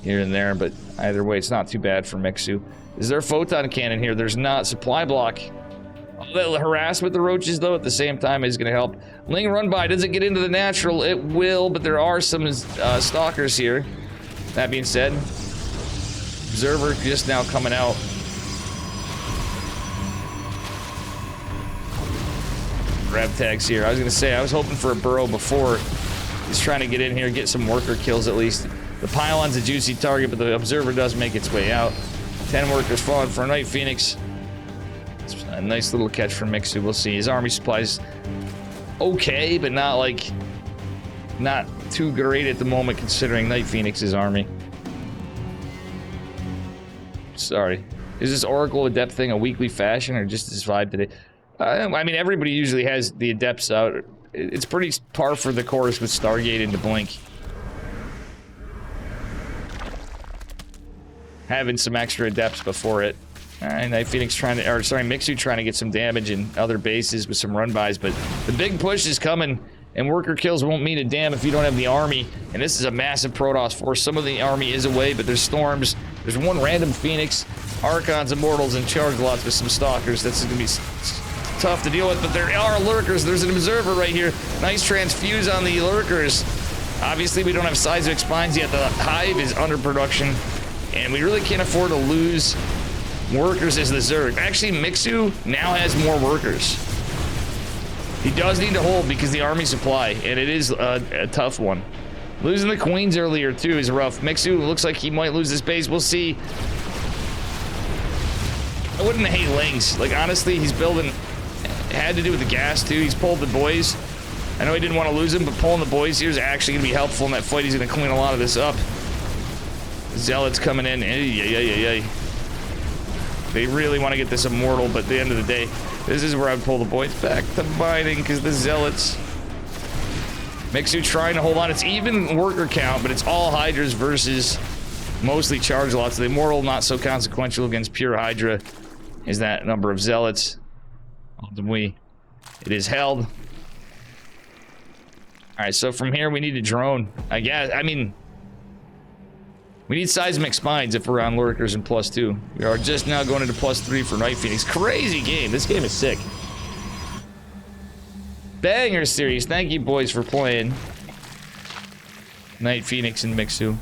here and there, but either way, it's not too bad for Mixu. Is there a photon cannon here? There's not. Supply block. A little harass with the roaches though at the same time is going to help. Ling run by doesn't get into the natural. It will, but there are some stalkers here. That being said, Observer just now coming out. Grab tags here. I was gonna say I was hoping for a burrow before. He's trying to get in here, get some worker kills at least. The pylon's a juicy target, but the observer does make its way out. 10 workers falling for Nightphoenix. It's a nice little catch from Mixu. We'll see. His army supplies okay, but not too great at the moment considering Nightphoenix's army. Sorry. Is this Oracle Adept thing a weekly fashion or just this vibe today? I mean, everybody usually has the Adepts out. It's pretty par for the course with Stargate into Blink. having some extra adepts before it. And Nightphoenix trying to, or sorry, Mixu trying to get some damage in other bases with some run-bys, but the big push is coming, and worker kills won't mean a damn if you don't have the army, and this is a massive Protoss force. Some of the army is away, but there's storms. There's one random Phoenix, Archons, Immortals, and charge lots with some Stalkers. That's gonna be tough to deal with, but there are lurkers. There's an observer right here. Nice transfuse on the lurkers. Obviously, we don't have seismic spines yet. The hive is under production, and we really can't afford to lose workers as the Zerg. Actually, Mixu now has more workers. He does need to hold because the army supply, and it is a tough one. Losing the queens earlier, too, is rough. Mixu looks like he might lose his base. We'll see. I wouldn't hate Lings. Like, honestly, he's building... It had to do with the gas, too. He's pulled the boys. I know he didn't want to lose him, but pulling the boys here is actually going to be helpful in that fight. He's going to clean a lot of this up. Zealots coming in. They really want to get this immortal, but at the end of the day, this is where I would pull the boys back to mining, because the Zealots... Mixu trying to hold on. It's even worker count, but it's all Hydras versus mostly charge lots. The immortal not so consequential against pure Hydra is that number of Zealots. Ultimately, it is held. Alright, so from here we need a drone. I guess, I mean... We need seismic spines if we're on lurkers and +2. We are just now going into +3 for Nightphoenix. Crazy game. This game is sick. Banger series. Thank you, boys, for playing. Nightphoenix and Mixu.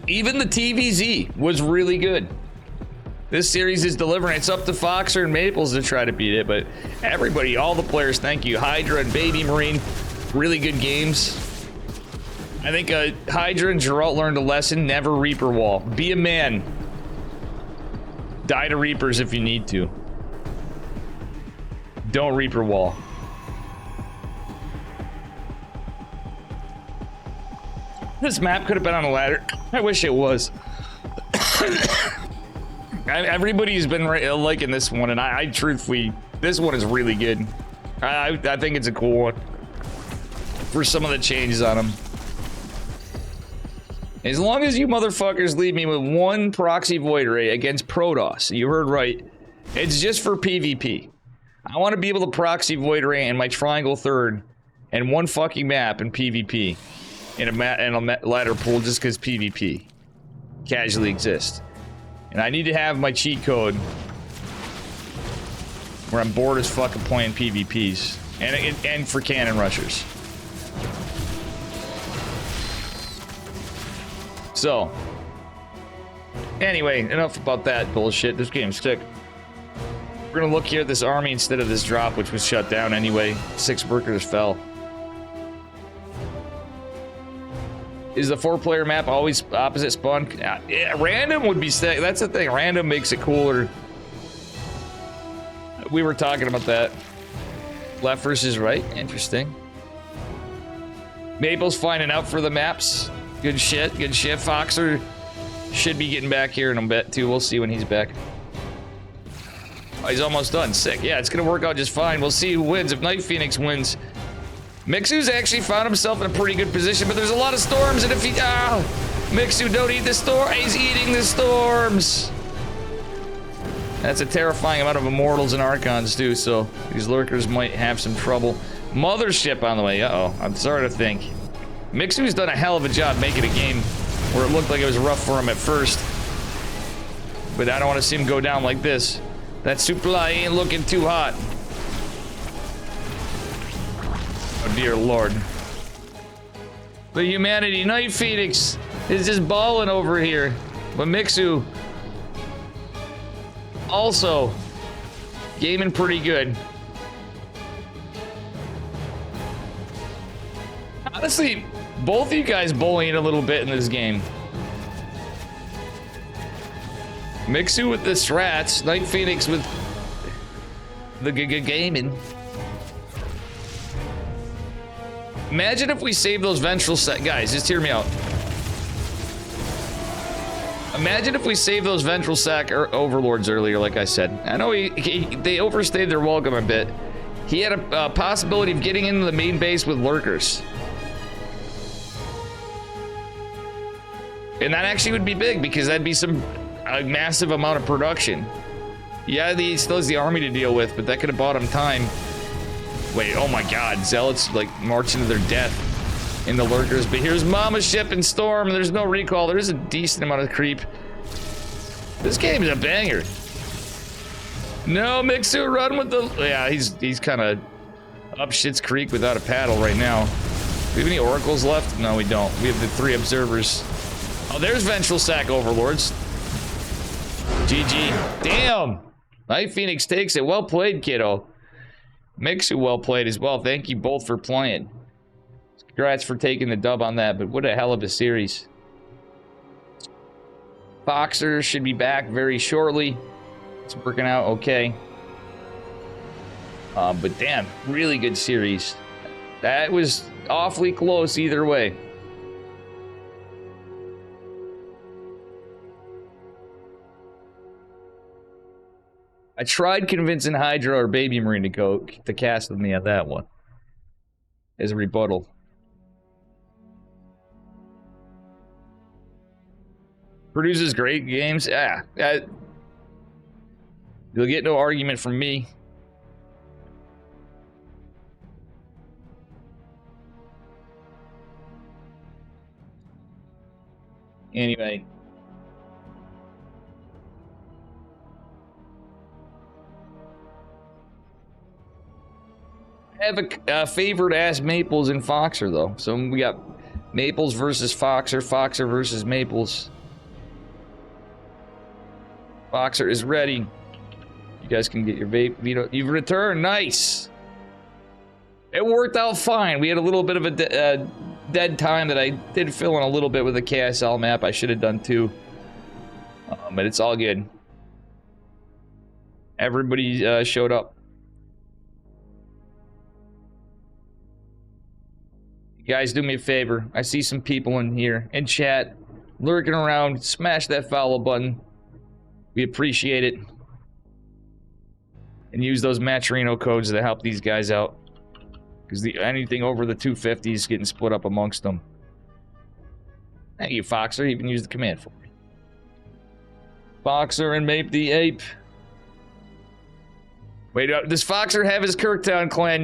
Even the TVZ was really good. This series is delivering. It's up to Foxer and Maplez to try to beat it, but everybody, all the players, thank you. Hydra and Baby Marine, really good games. I think Hydra and Geralt learned a lesson. Never Reaper wall. Be a man. Die to Reapers if you need to. Don't Reaper wall. This map could have been on a ladder. I wish it was. Everybody's been liking this one, and I truthfully, this one is really good. I think it's a cool one. For some of the changes on them. As long as you motherfuckers leave me with one proxy void ray against Protoss, you heard right, it's just for PvP. I want to be able to proxy void ray in my triangle third and one fucking map in PvP in a ladder pool just because PvP casually exists. And I need to have my cheat code where I'm bored as fucking playing PvPs and for cannon rushers. So, anyway, enough about that bullshit. This game's sick. We're gonna look here at this army instead of this drop, which was shut down anyway. 6 workers fell. Is the 4-player map always opposite spawn? Yeah, random would be sick. That's the thing. Random makes it cooler. We were talking about that. Left versus right. Interesting. Maple's finding out for the maps. Good shit, good shit. Foxer should be getting back here in a bit, too. We'll see when he's back. Oh, he's almost done. Sick. Yeah, it's gonna work out just fine. We'll see who wins. If Nightphoenix wins. Mixu's actually found himself in a pretty good position, but there's a lot of storms, and if he... Mixu, don't eat the storm. He's eating the storms. That's a terrifying amount of Immortals and Archons, too, so these lurkers might have some trouble. Mothership on the way. Uh-oh. I'm sorry to think. Mixu's done a hell of a job making a game where it looked like it was rough for him at first. But I don't want to see him go down like this. That supply ain't looking too hot. Oh dear lord. The humanity, Nightphoenix is just balling over here. But Mixu also gaming pretty good. Honestly, both of you guys bullying a little bit in this game. Mixu with the strats, Nightphoenix with the gaming. Imagine if we save those ventral guys, just hear me out. Imagine if we save those ventral sack overlords earlier, like I said. I know they overstayed their welcome a bit. He had a possibility of getting into the main base with lurkers. And that actually would be big because that'd be a massive amount of production. Yeah, he still has the army to deal with, but that could have bought him time. Wait, oh my god, Zealots like marching to their death in the lurkers. But here's Mama's ship and Storm, and there's no recall. There is a decent amount of creep. This game is a banger. No, Mixu, run with the... Yeah, he's kind of up Shit's Creek without a paddle right now. Do we have any oracles left? No, we don't. We have the 3 observers. Oh, there's Vengeful Sack Overlords. GG. Damn! Nightphoenix takes it. Well played, kiddo. Mixu well played as well. Thank you both for playing. Congrats for taking the dub on that, but what a hell of a series. Foxer should be back very shortly. It's working out okay. But damn, really good series. That was awfully close either way. I tried convincing Hydra or Baby Marine to cast with me on that one as a rebuttal. Produces great games. Yeah, you'll get no argument from me. Anyway. I have a favorite ass Maples and Foxer though. So we got Maples versus Foxer, Foxer versus Maples. Foxer is ready. You guys can get your veto. You've returned. Nice. It worked out fine. We had a little bit of a dead time that I did fill in a little bit with the KSL map. I should have done too. But it's all good. Everybody showed up. You guys do me a favor. I see some people in here in chat lurking around. Smash that follow button. We appreciate it. And use those Matrino codes to help these guys out. Because anything over the 250 is getting split up amongst them. Thank you, Foxer. You even use the command for me. Foxer and Mape the Ape. Wait, does Foxer have his Kirktown clan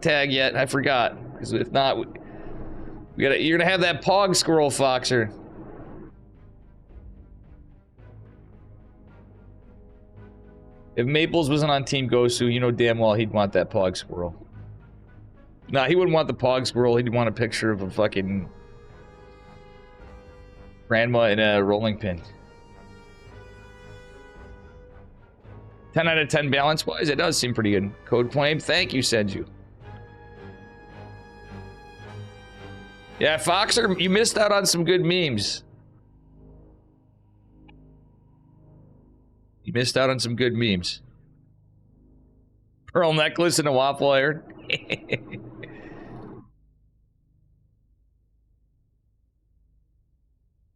tag yet? I forgot. Because if not, you're gonna have that Pog Squirrel, Foxer. If Maples wasn't on Team Gosu, you know damn well he'd want that Pog Squirrel. Nah, he wouldn't want the Pog Squirrel. He'd want a picture of a fucking grandma in a rolling pin. 10 out of 10 balance-wise, it does seem pretty good. Code claim, thank you, Senju. Yeah, Foxer, you missed out on some good memes. You missed out on some good memes. Pearl necklace and a waffle iron.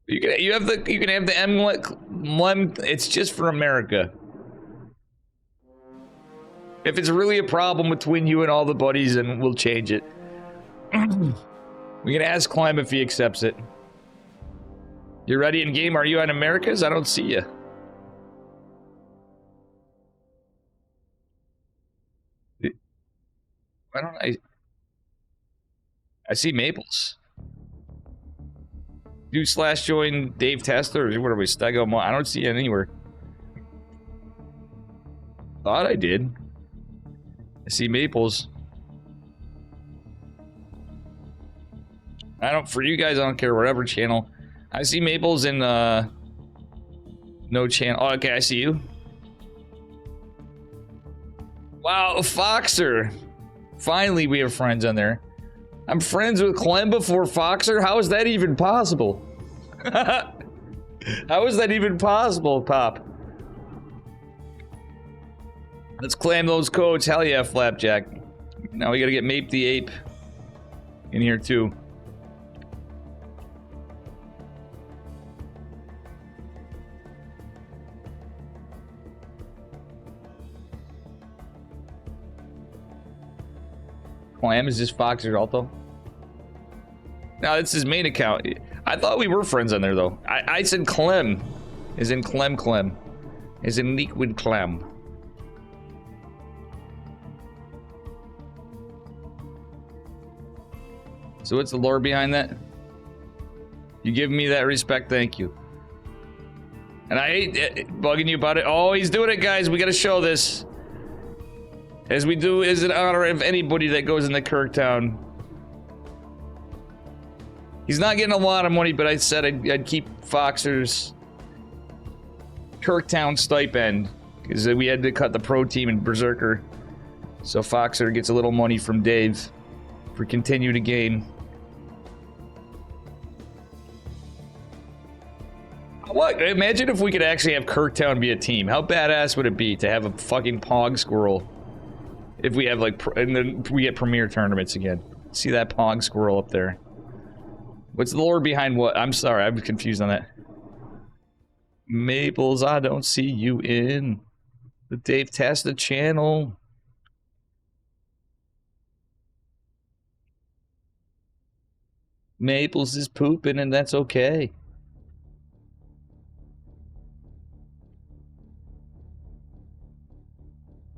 You can have the emblem. It's just for America. If it's really a problem between you and all the buddies, then we'll change it. We can ask Clem if he accepts it. You ready in game? Are you on Americas? I don't see you. Why don't I see Maples. Do / join Dave Tester or what are we? Stego? I don't see it anywhere. Thought I did. I see Maples. For you guys, I don't care whatever channel. I see Maples in no channel. Oh, okay, I see you. Wow, Foxer. Finally, we have friends on there. I'm friends with Clem before Foxer? How is that even possible? How is that even possible, Pop? Let's claim those codes. Hell yeah, Flapjack. Now we gotta get Mape the Ape in here too. Clam is just Foxer Alto. No, it's his main account. I thought we were friends on there, though. I said Clem. As in Clem. As in liquid Clem. So what's the lore behind that? You give me that respect, thank you. And I hate bugging you about it. Oh, he's doing it, guys. We gotta show this. As we do is in honor of anybody that goes into Kirktown. He's not getting a lot of money, but I said I'd keep Foxer's Kirktown stipend. Because we had to cut the pro team in Berserker. So Foxer gets a little money from Dave for continue to game. What? Imagine if we could actually have Kirktown be a team. How badass would it be to have a fucking Pog Squirrel? If we have like, and then we get Premier tournaments again. See that Pog Squirrel up there? What's the lore behind what? I'm sorry, I'm confused on that. Maples, I don't see you in the Dave Testa channel. Maples is pooping and that's okay.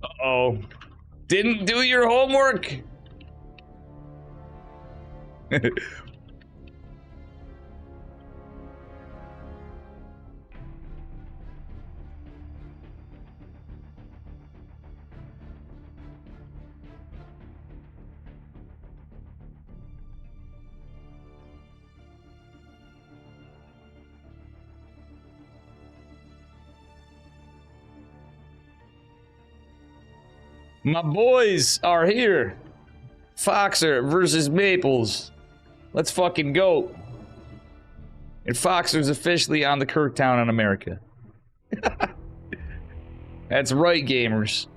Uh-oh. Didn't do your homework! My boys are here. Foxer versus Maples. Let's fucking go. And Foxer's officially on the Kirktown in America. That's right, gamers.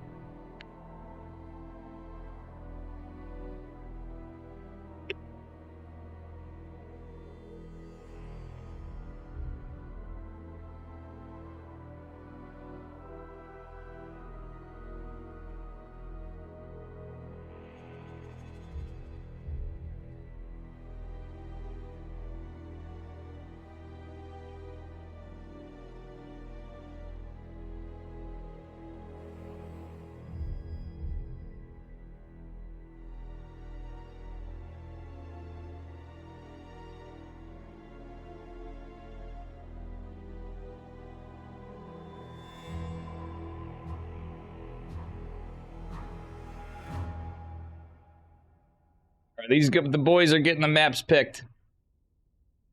The boys are getting the maps picked.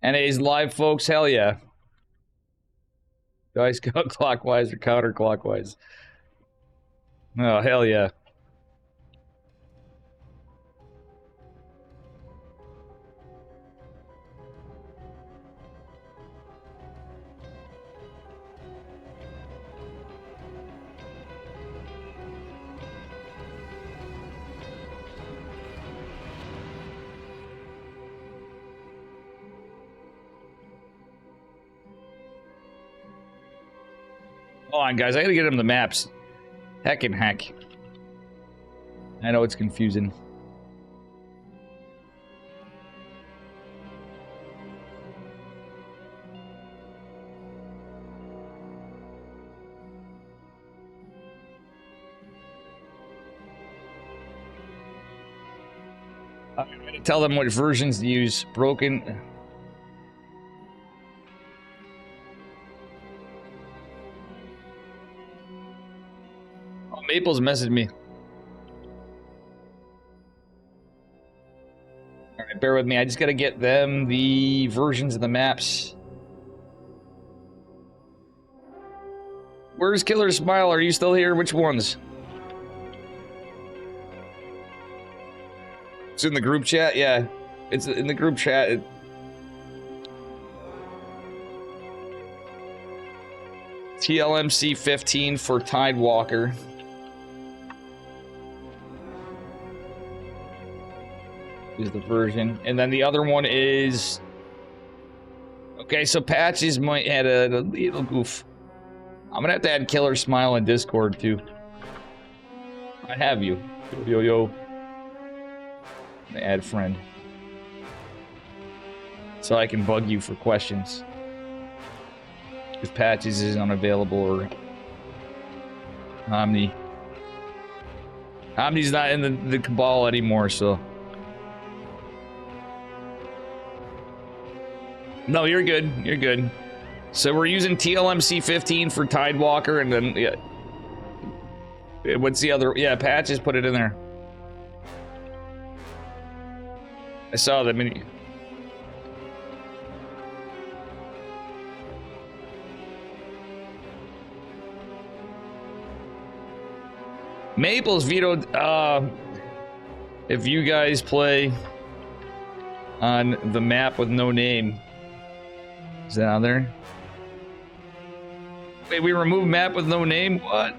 NA's live, folks. Hell yeah. Guys, go clockwise or counterclockwise. Oh, hell yeah. Hold on, guys. I gotta get him the maps. Heckin' heck. I know it's confusing. I'm gonna tell them what versions to use. Broken. Maples messaged me. Alright, bear with me. I just gotta get them the versions of the maps. Where's Killer Smile? Are you still here? Which ones? It's in the group chat? Yeah. It's in the group chat. TLMC 15 for Tidewalker. Is the version, and then the other one is okay. So Patches might add a little goof. I'm gonna have to add Killer Smile in Discord too. I have you. Yo. Add friend. So I can bug you for questions. If Patches is unavailable or Omni. Omni's not in the cabal anymore, so. No, you're good. You're good. So we're using TLMC 15 for Tidewalker, and then yeah. What's the other? Yeah, Patches put it in there. I saw the mini. Maples vetoed, if you guys play on the map with no name. Is that on there? Wait, we removed map with no name? What?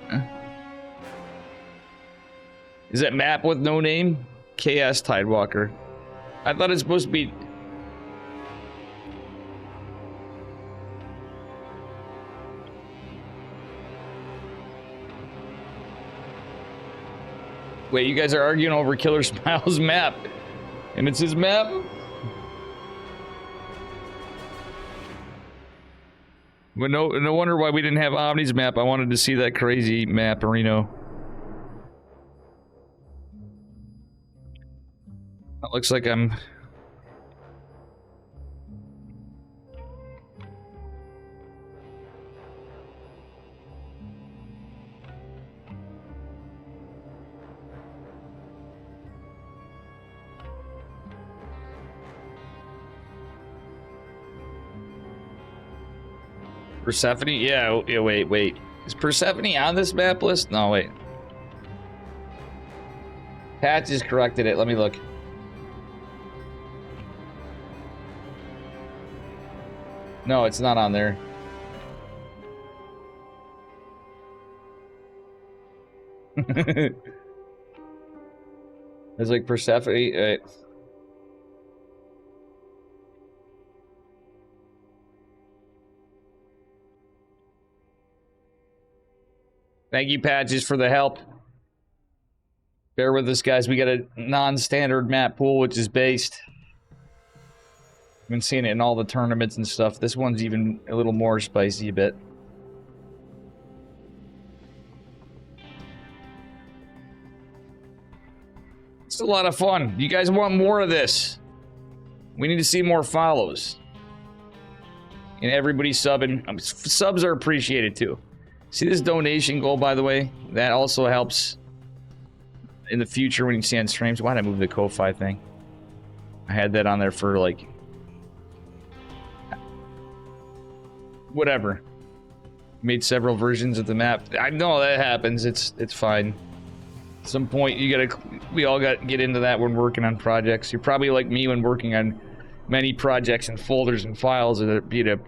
Is that map with no name? KS Tidewalker. I thought it's supposed to be... Wait, you guys are arguing over Killer Smile's map. And it's his map? But no wonder why we didn't have Omni's map. I wanted to see that crazy map, Reno. It looks like I'm... Persephone? Yeah, wait. Is Persephone on this map list? No, wait. Patch just corrected it. Let me look. No, it's not on there. It's like Persephone. Thank you, Patches, for the help. Bear with us, guys. We got a non-standard map pool, which is based. I've been seeing it in all the tournaments and stuff. This one's even a little more spicy a bit. It's a lot of fun. You guys want more of this? We need to see more follows. And everybody subbing. Subs are appreciated, too. See this donation goal, by the way? That also helps in the future when you see on streams. Why did I move the Ko-Fi thing? I had that on there for, like... whatever. Made several versions of the map. I know that happens. It's fine. At some point, we all got to get into that when working on projects. You're probably like me when working on many projects and folders and files, or be it a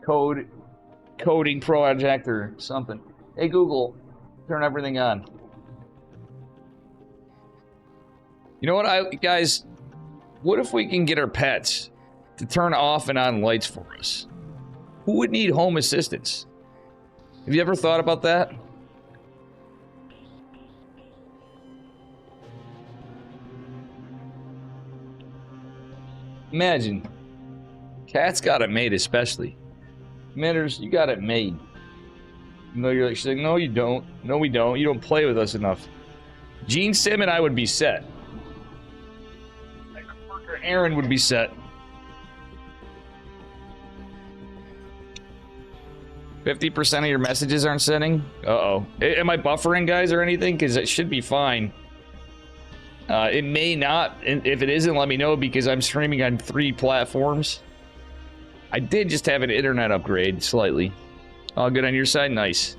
coding project or something. Hey Google, turn everything on. You know what, guys? What if we can get our pets to turn off and on lights for us? Who would need home assistance? Have you ever thought about that? Imagine. Cat's got it made, especially. Mitters, you got it made. No, you're like, she's like, no, you don't. No, we don't. You don't play with us enough. Gene Sim and I would be set. Aaron would be set. 50% of your messages aren't sending? Uh-oh. Am I buffering, guys, or anything? Because it should be fine. It may not. If it isn't, let me know, because I'm streaming on 3 platforms. I did just have an internet upgrade, slightly. All good on your side? Nice.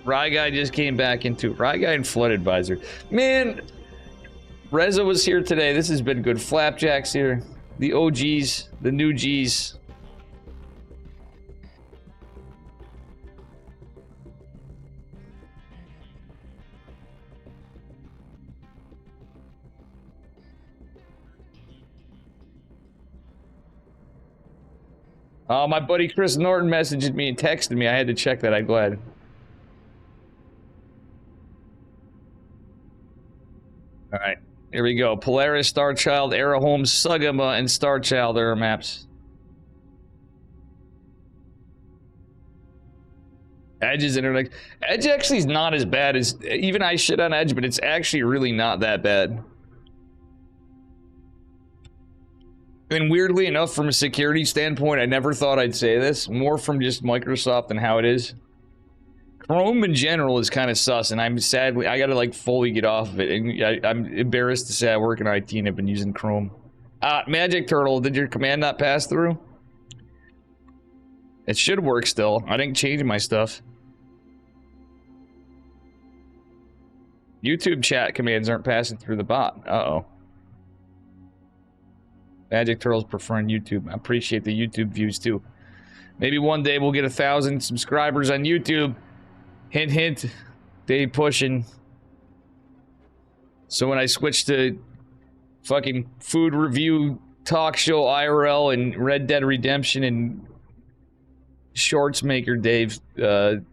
Rye Guy just came back into... Rye Guy and Flood Advisor. Man, Reza was here today. This has been good. Flapjack's here. The OGs. The new Gs. Oh, my buddy Chris Norton messaged me and texted me. I had to check that. I'm glad. All right. Here we go. Polaris, Starchild, Arrowhome, Sugama, and Starchild. There are maps. Edge is internet. Edge actually is not as bad as... Even I shit on Edge, but it's actually really not that bad. And weirdly enough, from a security standpoint, I never thought I'd say this. More from just Microsoft and how it is. Chrome in general is kind of sus, and I'm sadly... I gotta, like, fully get off of it. And I'm embarrassed to say I work in IT and I've been using Chrome. Magic Turtle, did your command not pass through? It should work still. I didn't change my stuff. YouTube chat commands aren't passing through the bot. Uh-oh. Magic Turtle's preferring YouTube. I appreciate the YouTube views, too. Maybe one day we'll get 1,000 subscribers on YouTube. Hint, hint. They pushing. So when I switch to fucking food review, talk show, IRL, and Red Dead Redemption, and Shorts Maker Dave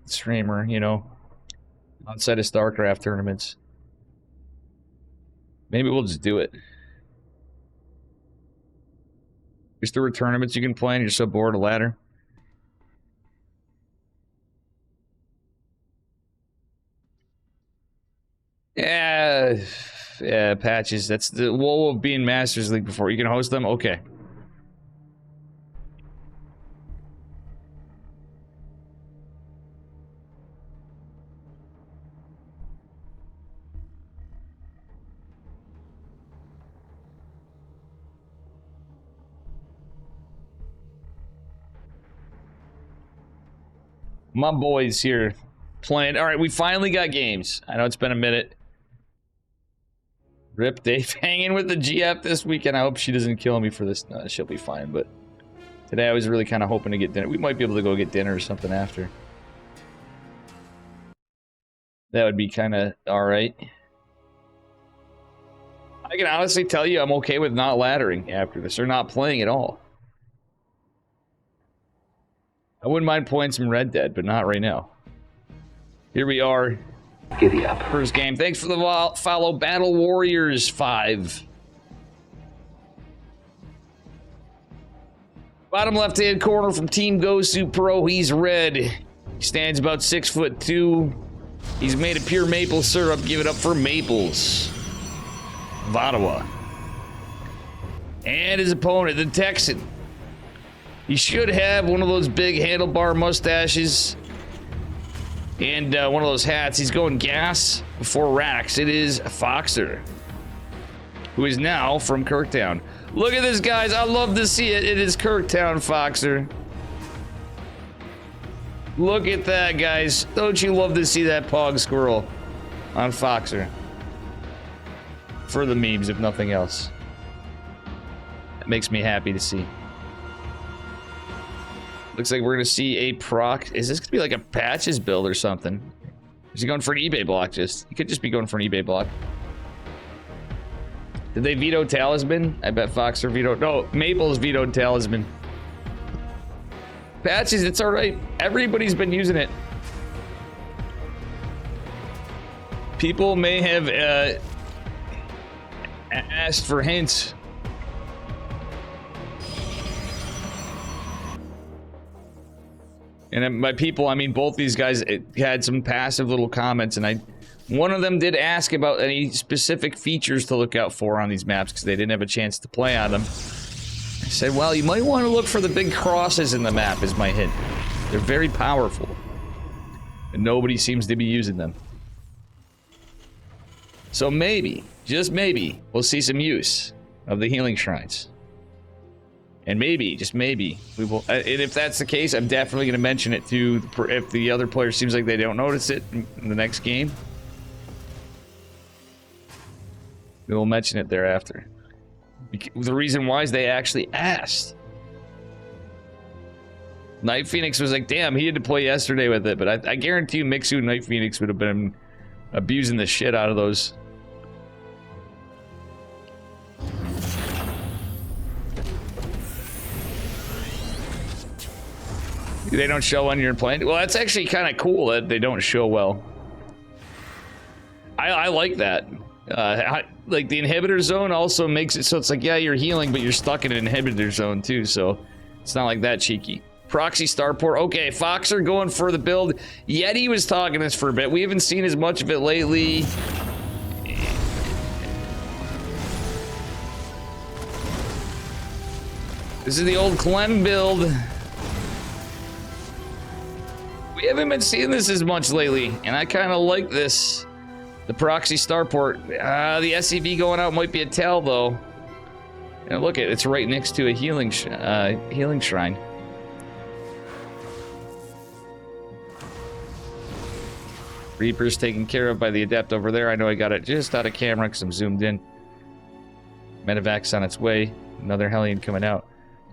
streamer, you know, outside of StarCraft tournaments. Maybe we'll just do it. Just there were tournaments you can play and you're so bored of ladder. Yeah, patches. That's the woe of being Masters League before. You can host them? Okay. My boys here playing. All right, we finally got games. I know it's been a minute. Rip Dave hanging with the GF this weekend. I hope she doesn't kill me for this. No, she'll be fine, but today I was really kind of hoping to get dinner. We might be able to go get dinner or something after. That would be kind of all right. I can honestly tell you I'm okay with not laddering after this, or not playing at all. I wouldn't mind playing some Red Dead, but not right now. Here we are. Giddy up. First game. Thanks for the follow. Battle Warriors 5. Bottom left-hand corner from Team Gosu Pro. He's red. He stands about 6'2". He's made of pure maple syrup. Give it up for Maples. Ottawa. And his opponent, the Texan. He should have one of those big handlebar mustaches and one of those hats. He's going gas before racks. It is Foxer, who is now from Kirktown. Look at this, guys. I love to see it. It is Kirktown Foxer. Look at that, guys. Don't you love to see that pog squirrel on Foxer? For the memes, if nothing else. That makes me happy to see. Looks like we're gonna see a proc. Is this gonna be like a patches build or something? Is he going for an eBay block? He could just be going for an eBay block. Did they veto Talisman? I bet Foxer vetoed. No, Maples vetoed Talisman. Patches, it's alright. Everybody's been using it. People may have asked for hints. And by people, I mean both these guys had some passive little comments, and one of them did ask about any specific features to look out for on these maps because they didn't have a chance to play on them. I said, well, you might want to look for the big crosses in the map is my hint. They're very powerful. And nobody seems to be using them. So maybe, just maybe, we'll see some use of the healing shrines. And maybe, just maybe, we will. And if that's the case, I'm definitely going to mention it to. If the other player seems like they don't notice it in the next game, we will mention it thereafter. The reason why is they actually asked. Nightphoenix was like, "Damn, he had to play yesterday with it," but I guarantee you, Mixu and Nightphoenix would have been abusing the shit out of those. They don't show when you're playing. Well, that's actually kind of cool that they don't show well. I like that. Like the inhibitor zone also makes it so it's like, yeah, you're healing, but you're stuck in an inhibitor zone too, so it's not like that cheeky. Proxy starport. Okay, Foxer going for the build. Yeti was talking this for a bit. We haven't seen as much of it lately. This is the old Clem build. We haven't been seeing this as much lately, and I kind of like this. The proxy starport. The SCV going out might be a tell, though. And look, it's right next to a healing shrine. Reaper's taken care of by the adept over there. I know I got it just out of camera because I'm zoomed in. Medevac's on its way. Another Hellion coming out.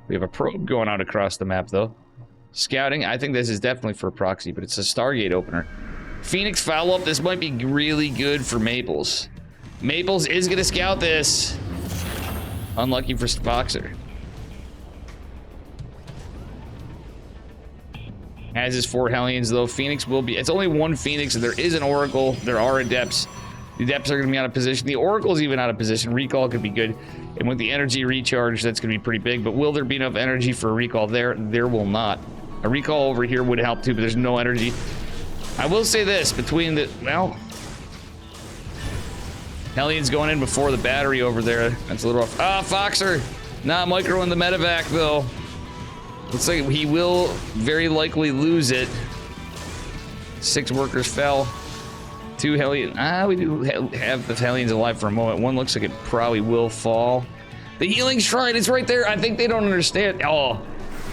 We have a probe going out across the map, though. Scouting. I think this is definitely for a proxy, but it's a Stargate opener. Phoenix follow-up. This might be really good for Maples. Maples is going to scout this. Unlucky for Foxer. As is 4 Hellions, though. Phoenix will be... It's only 1 Phoenix, and there is an Oracle. There are Adepts. The Adepts are going to be out of position. The Oracle's even out of position. Recall could be good. And with the energy recharge, that's going to be pretty big. But will there be enough energy for a recall there? There will not. A recall over here would help, too, but there's no energy. I will say this. Between the... Well... Hellion's going in before the battery over there. That's a little rough. Ah, Foxer! Not micro in the medevac, though. Looks like he will very likely lose it. 6 workers fell. 2 Hellions. We do have the Hellions alive for a moment. One looks like it probably will fall. The healing shrine is right there. I think they don't understand. Oh,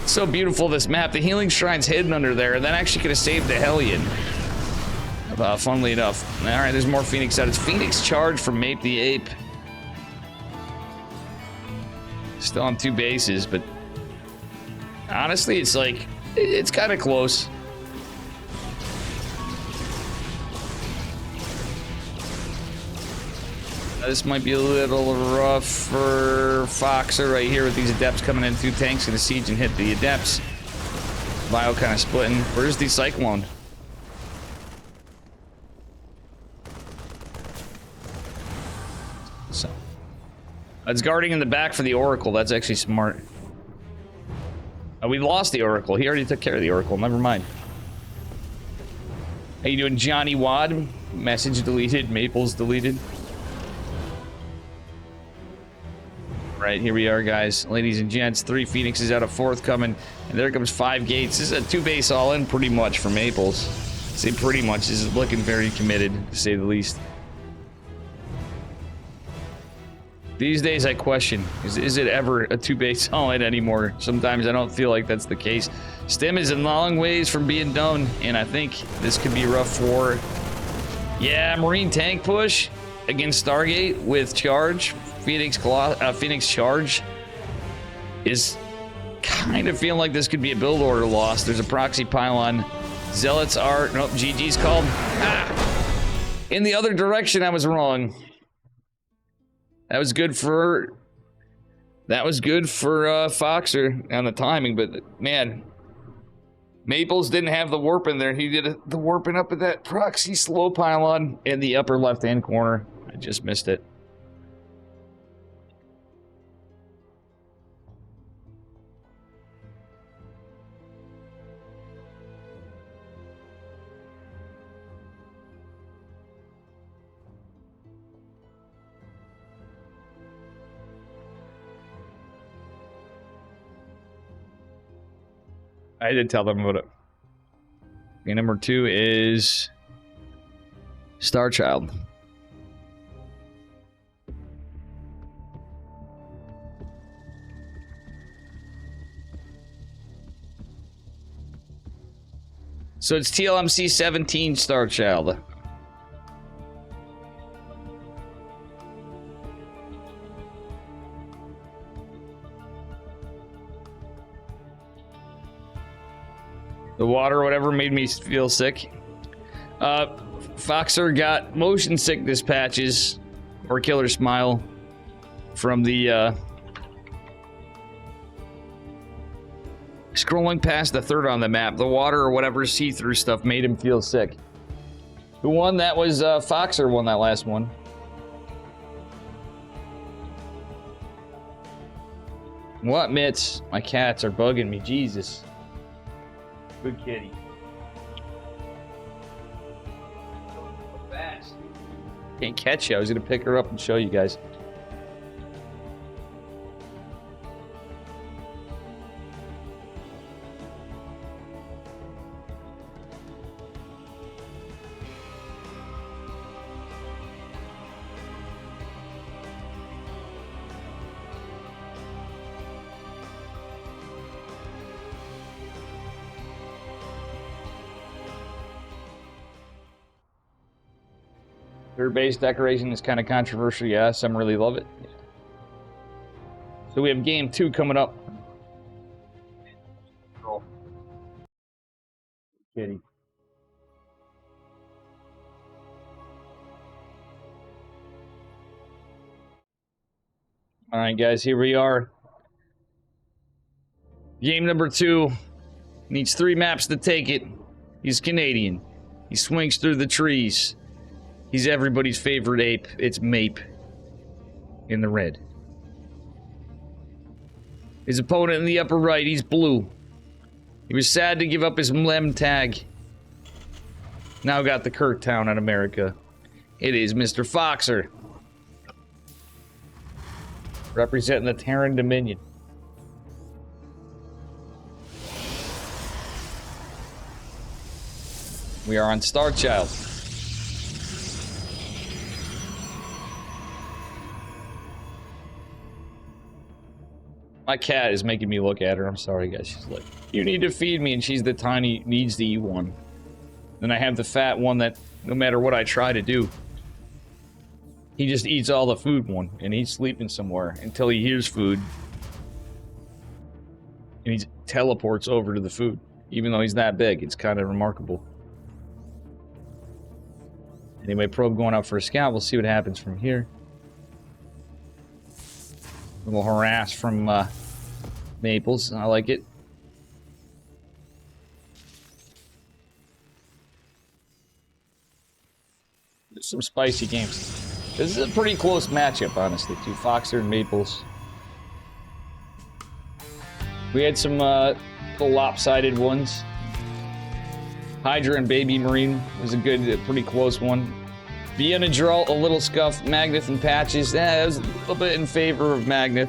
so beautiful, this map. The healing shrine's hidden under there, and that actually could have saved the Hellion. Funnily enough. All right, there's more Phoenix out. It's Phoenix charge from Mape the Ape. Still on 2 bases, but honestly, it's like, it's kind of close. This might be a little rough for Foxer right here with these Adepts coming in. 2 tanks gonna siege and hit the Adepts. Bio kind of splitting. Where's the Cyclone? So, it's guarding in the back for the Oracle. That's actually smart. We lost the Oracle. He already took care of the Oracle. Never mind. How you doing, Johnny Wad? Message deleted. Maples deleted. Right, here we are, guys. Ladies and gents, 3 Phoenixes out of 4th coming. And there comes 5 gates. This is a 2-base all-in pretty much for Maples. I say pretty much. This is looking very committed, to say the least. These days, I question, is it ever a 2-base all-in anymore? Sometimes I don't feel like that's the case. Stem is a long ways from being done, and I think this could be rough for... Yeah, Marine tank push against Stargate with charge. Phoenix charge is kind of feeling like this could be a build order loss. There's a proxy pylon. Zealots are... Nope, GG's called. In the other direction, I was wrong. That was good for Foxer on the timing, but man, Maples didn't have the warp in there. He did the warping up at that proxy slow pylon in the upper left-hand corner. I just missed it. I did tell them about it. Okay, number 2 is Starchild. So it's TLMC 17 Starchild. The water or whatever made me feel sick. Foxer got motion sickness patches or killer smile from the scrolling past the 3rd on the map. The water or whatever see-through stuff made him feel sick. Who won? That was Foxer won that last one. What, Mitz? My cats are bugging me. Jesus. Good kitty. Fast. Can't catch you. I was gonna pick her up and show you guys. Third base decoration is kind of controversial, yeah. Some really love it. So we have game 2 coming up. Kitty. All right, guys, here we are. Game number 2. Needs 3 maps to take it. He's Canadian. He swings through the trees. He's everybody's favorite ape. It's Mape. In the red. His opponent in the upper right, he's blue. He was sad to give up his Mlem tag. Now got the Kirktown in America. It is Mr. Foxer. Representing the Terran Dominion. We are on Star Child. My cat is making me look at her. I'm sorry, guys. She's like, you need to feed me, and she's the tiny, needs to eat one. Then I have the fat one that, no matter what I try to do, he just eats all the food one, and he's sleeping somewhere until he hears food. And he teleports over to the food, even though he's that big. It's kind of remarkable. Anyway, probe going out for a scout. We'll see what happens from here. A little harass from Maples. I like it. There's some spicy games. This is a pretty close matchup, honestly, to Foxer and Maples. We had some little lopsided ones. Hydra and Baby Marine was a pretty close one. Vienna Draw, a little scuffed. Magnet and Patches, it was a little bit in favor of Magnet.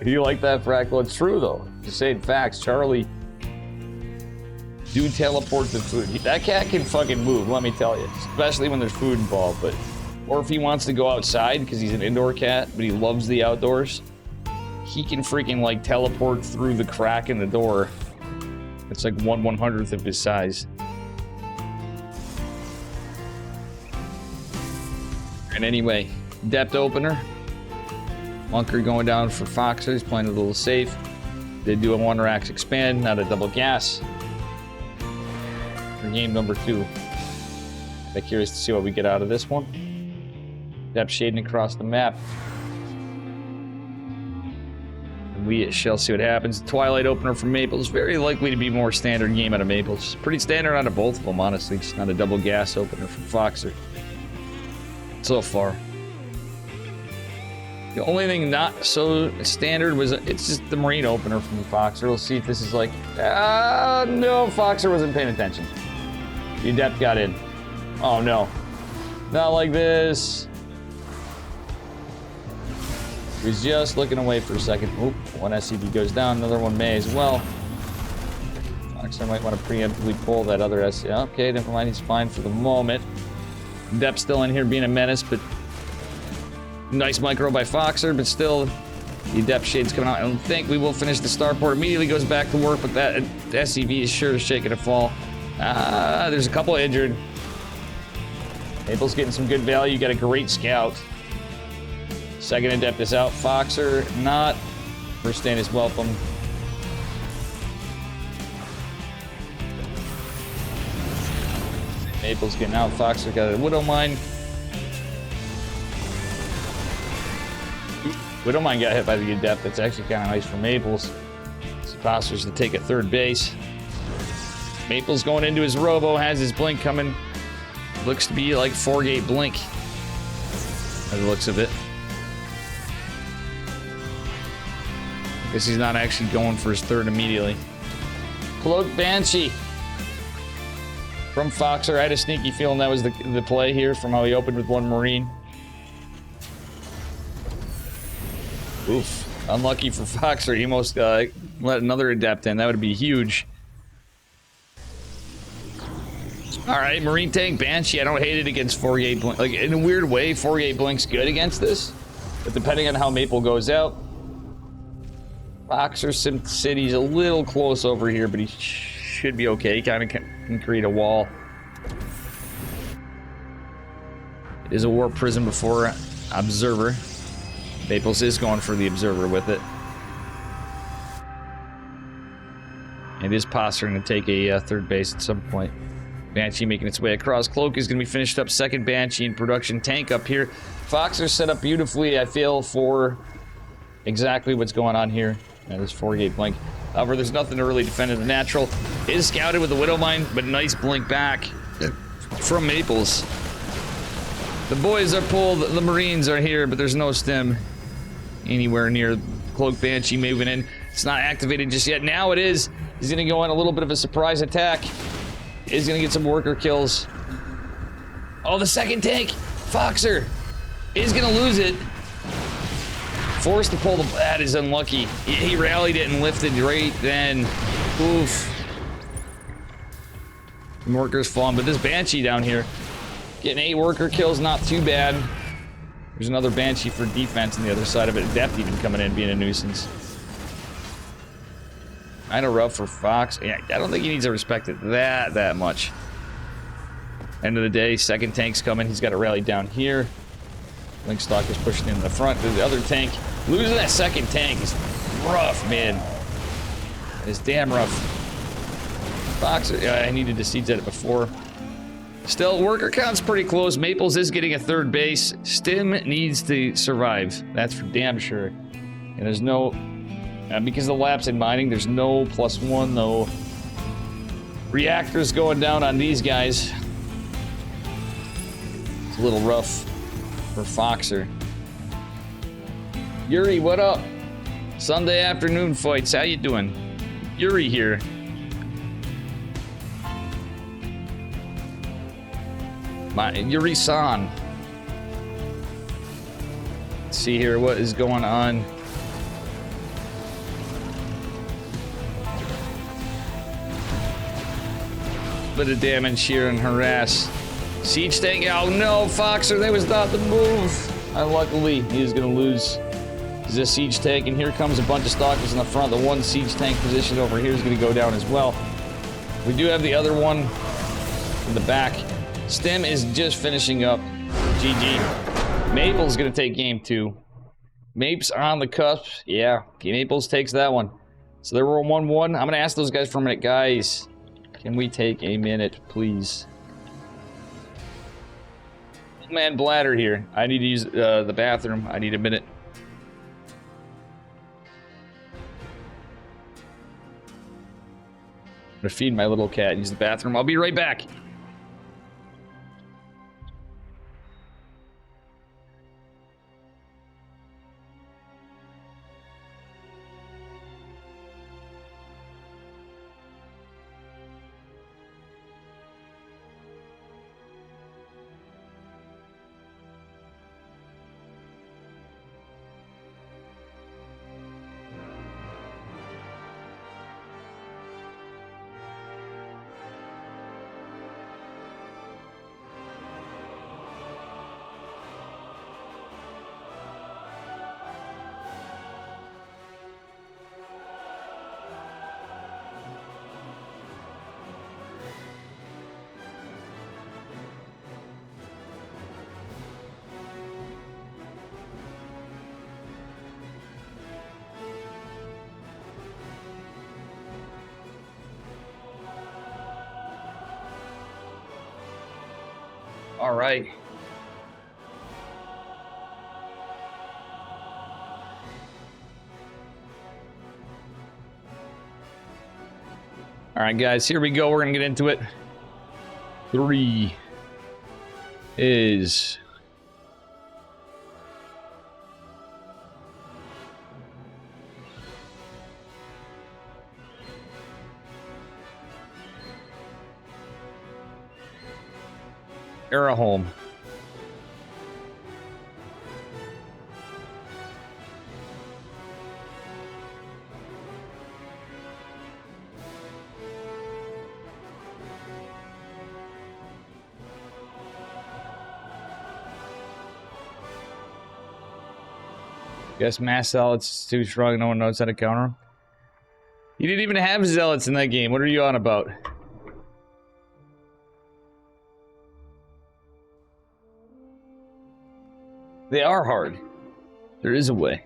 You like that, Frack? Well, it's true, though. Just saying facts. Charlie do teleport the food. That cat can fucking move, let me tell you. Especially when there's food involved, but... Or if he wants to go outside, because he's an indoor cat, but he loves the outdoors, he can freaking, like, teleport through the crack in the door. It's like 1/100th of his size. And anyway, depth opener. Bunker going down for Foxer. He's playing a little safe. They do a 1-rax expand, not a double gas. For game number 2. I'm curious to see what we get out of this one. Depth shading across the map. And we shall see what happens. Twilight opener from Maples. Very likely to be more standard game out of Maples. Pretty standard out of both of them, honestly. Just not a double gas opener from Foxer. So far. The only thing not so standard was it's just the Marine opener from Foxer. We'll see if this is like... no, Foxer wasn't paying attention. The Adept got in. Oh, no. Not like this. He's just looking away for a second. Oop, one SCV goes down, another one may as well. Foxer might want to preemptively pull that other SCV. Okay, never mind, he's fine for the moment. Depth still in here being a menace, but nice micro by Foxer, but still the Adept shade's coming out. I don't think we will finish the starport. Immediately goes back to work, but that SCV is sure to shake it a fall. There's a couple injured. Maple's getting some good value. You got a great scout. Second Adept is out. Foxer not. First stand is welcome. Maple's getting out. Foxer got a Widow Mine. Widow Mine got hit by the Adept. That's actually kind of nice for Maples. Foxer's to take a third base. Maple's going into his Robo, has his Blink coming. Looks to be like 4-gate Blink. By the looks of it. Guess he's not actually going for his third immediately. Cloak Banshee. From Foxer. I had a sneaky feeling that was the play here from how he opened with one Marine. Oof. Unlucky for Foxer. He almost let another Adept in. That would be huge. Alright, Marine Tank Banshee. I don't hate it against 4-gate Blink. Like, in a weird way, 4-gate Blink's good against this. But depending on how Maple goes out. Foxer Sim City's a little close over here, but he should be okay. He kind of can create a wall. It is a Warp Prism before Observer. Maples is going for the Observer with it. And is posturing to take a third base at some point. Banshee making its way across. Cloak is going to be finished up. Second Banshee in production. Tank up here. Foxer set up beautifully, I feel, for exactly what's going on here. Yeah, this 4-gate Blink. However, there's nothing to really defend in the natural. Is scouted with the Widow Mine, but nice Blink back from Maples. The boys are pulled, the Marines are here, but there's no stem anywhere near Cloak Banshee moving in. It's not activated just yet. Now it is. He's going to go on a little bit of a surprise attack. He's going to get some worker kills. Oh, the second tank! Foxer is going to lose it. Forced to pull the... That is unlucky. He rallied it and lifted right then. Oof. Workers falling, but this Banshee down here, getting 8 worker kills, not too bad. There's another Banshee for defense on the other side of it. Depth even coming in, being a nuisance. Kind of rough for Fox. Yeah, I don't think he needs to respect it that much. End of the day, second tank's coming. He's got to rally down here. Link Stock is pushing in the front. The other tank. Losing that second tank is rough, man. It's damn rough. Fox, I needed to siege at it before. Still, worker count's pretty close. Maples is getting a third base. Stim needs to survive. That's for damn sure. And there's no... because of the lapse in mining, there's no +1, no reactors going down on these guys. It's a little rough for Foxer. Yuri, what up? Sunday afternoon fights, how you doing? Yuri here. Yuri-san. Let's see here what is going on. Bit of damage here and harass. Siege tank. Oh no, Foxer, that was not the move. Unluckily, he is going to lose. This is a siege tank, and here comes a bunch of stalkers in the front. The one siege tank position over here is going to go down as well. We do have the other one in the back. Stem is just finishing up. GG. Maple's going to take game 2. Mapes on the cusp. Yeah, Maples takes that one. So there were 1-1. I'm going to ask those guys for a minute. Guys, can we take a minute, please? Man, bladder here. I need to use the bathroom. I need a minute. I'm gonna feed my little cat and use the bathroom. I'll be right back. All right. All right, guys, here we go. We're gonna get into it. 3 is or a home. Guess mass zealots too strong, no one knows how to counter them. You didn't even have zealots in that game. What are you on about? They are hard. There is a way.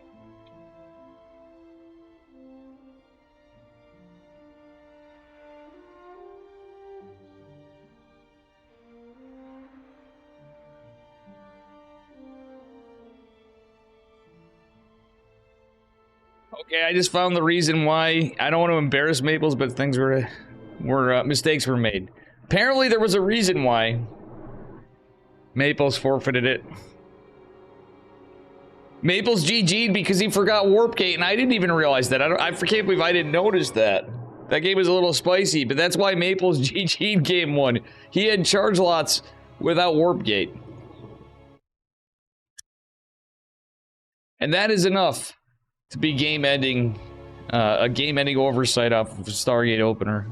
Okay, I just found the reason why. I don't want to embarrass Maples, but things were mistakes were made. Apparently, there was a reason why Maples forfeited it. Maples GG'd because he forgot Warp Gate, and I didn't even realize that. I can't believe I didn't notice that. That game was a little spicy, but that's why Maples GG'd game 1. He had charge lots without Warp Gate. And that is enough to be game-ending, a game-ending oversight off of Stargate opener.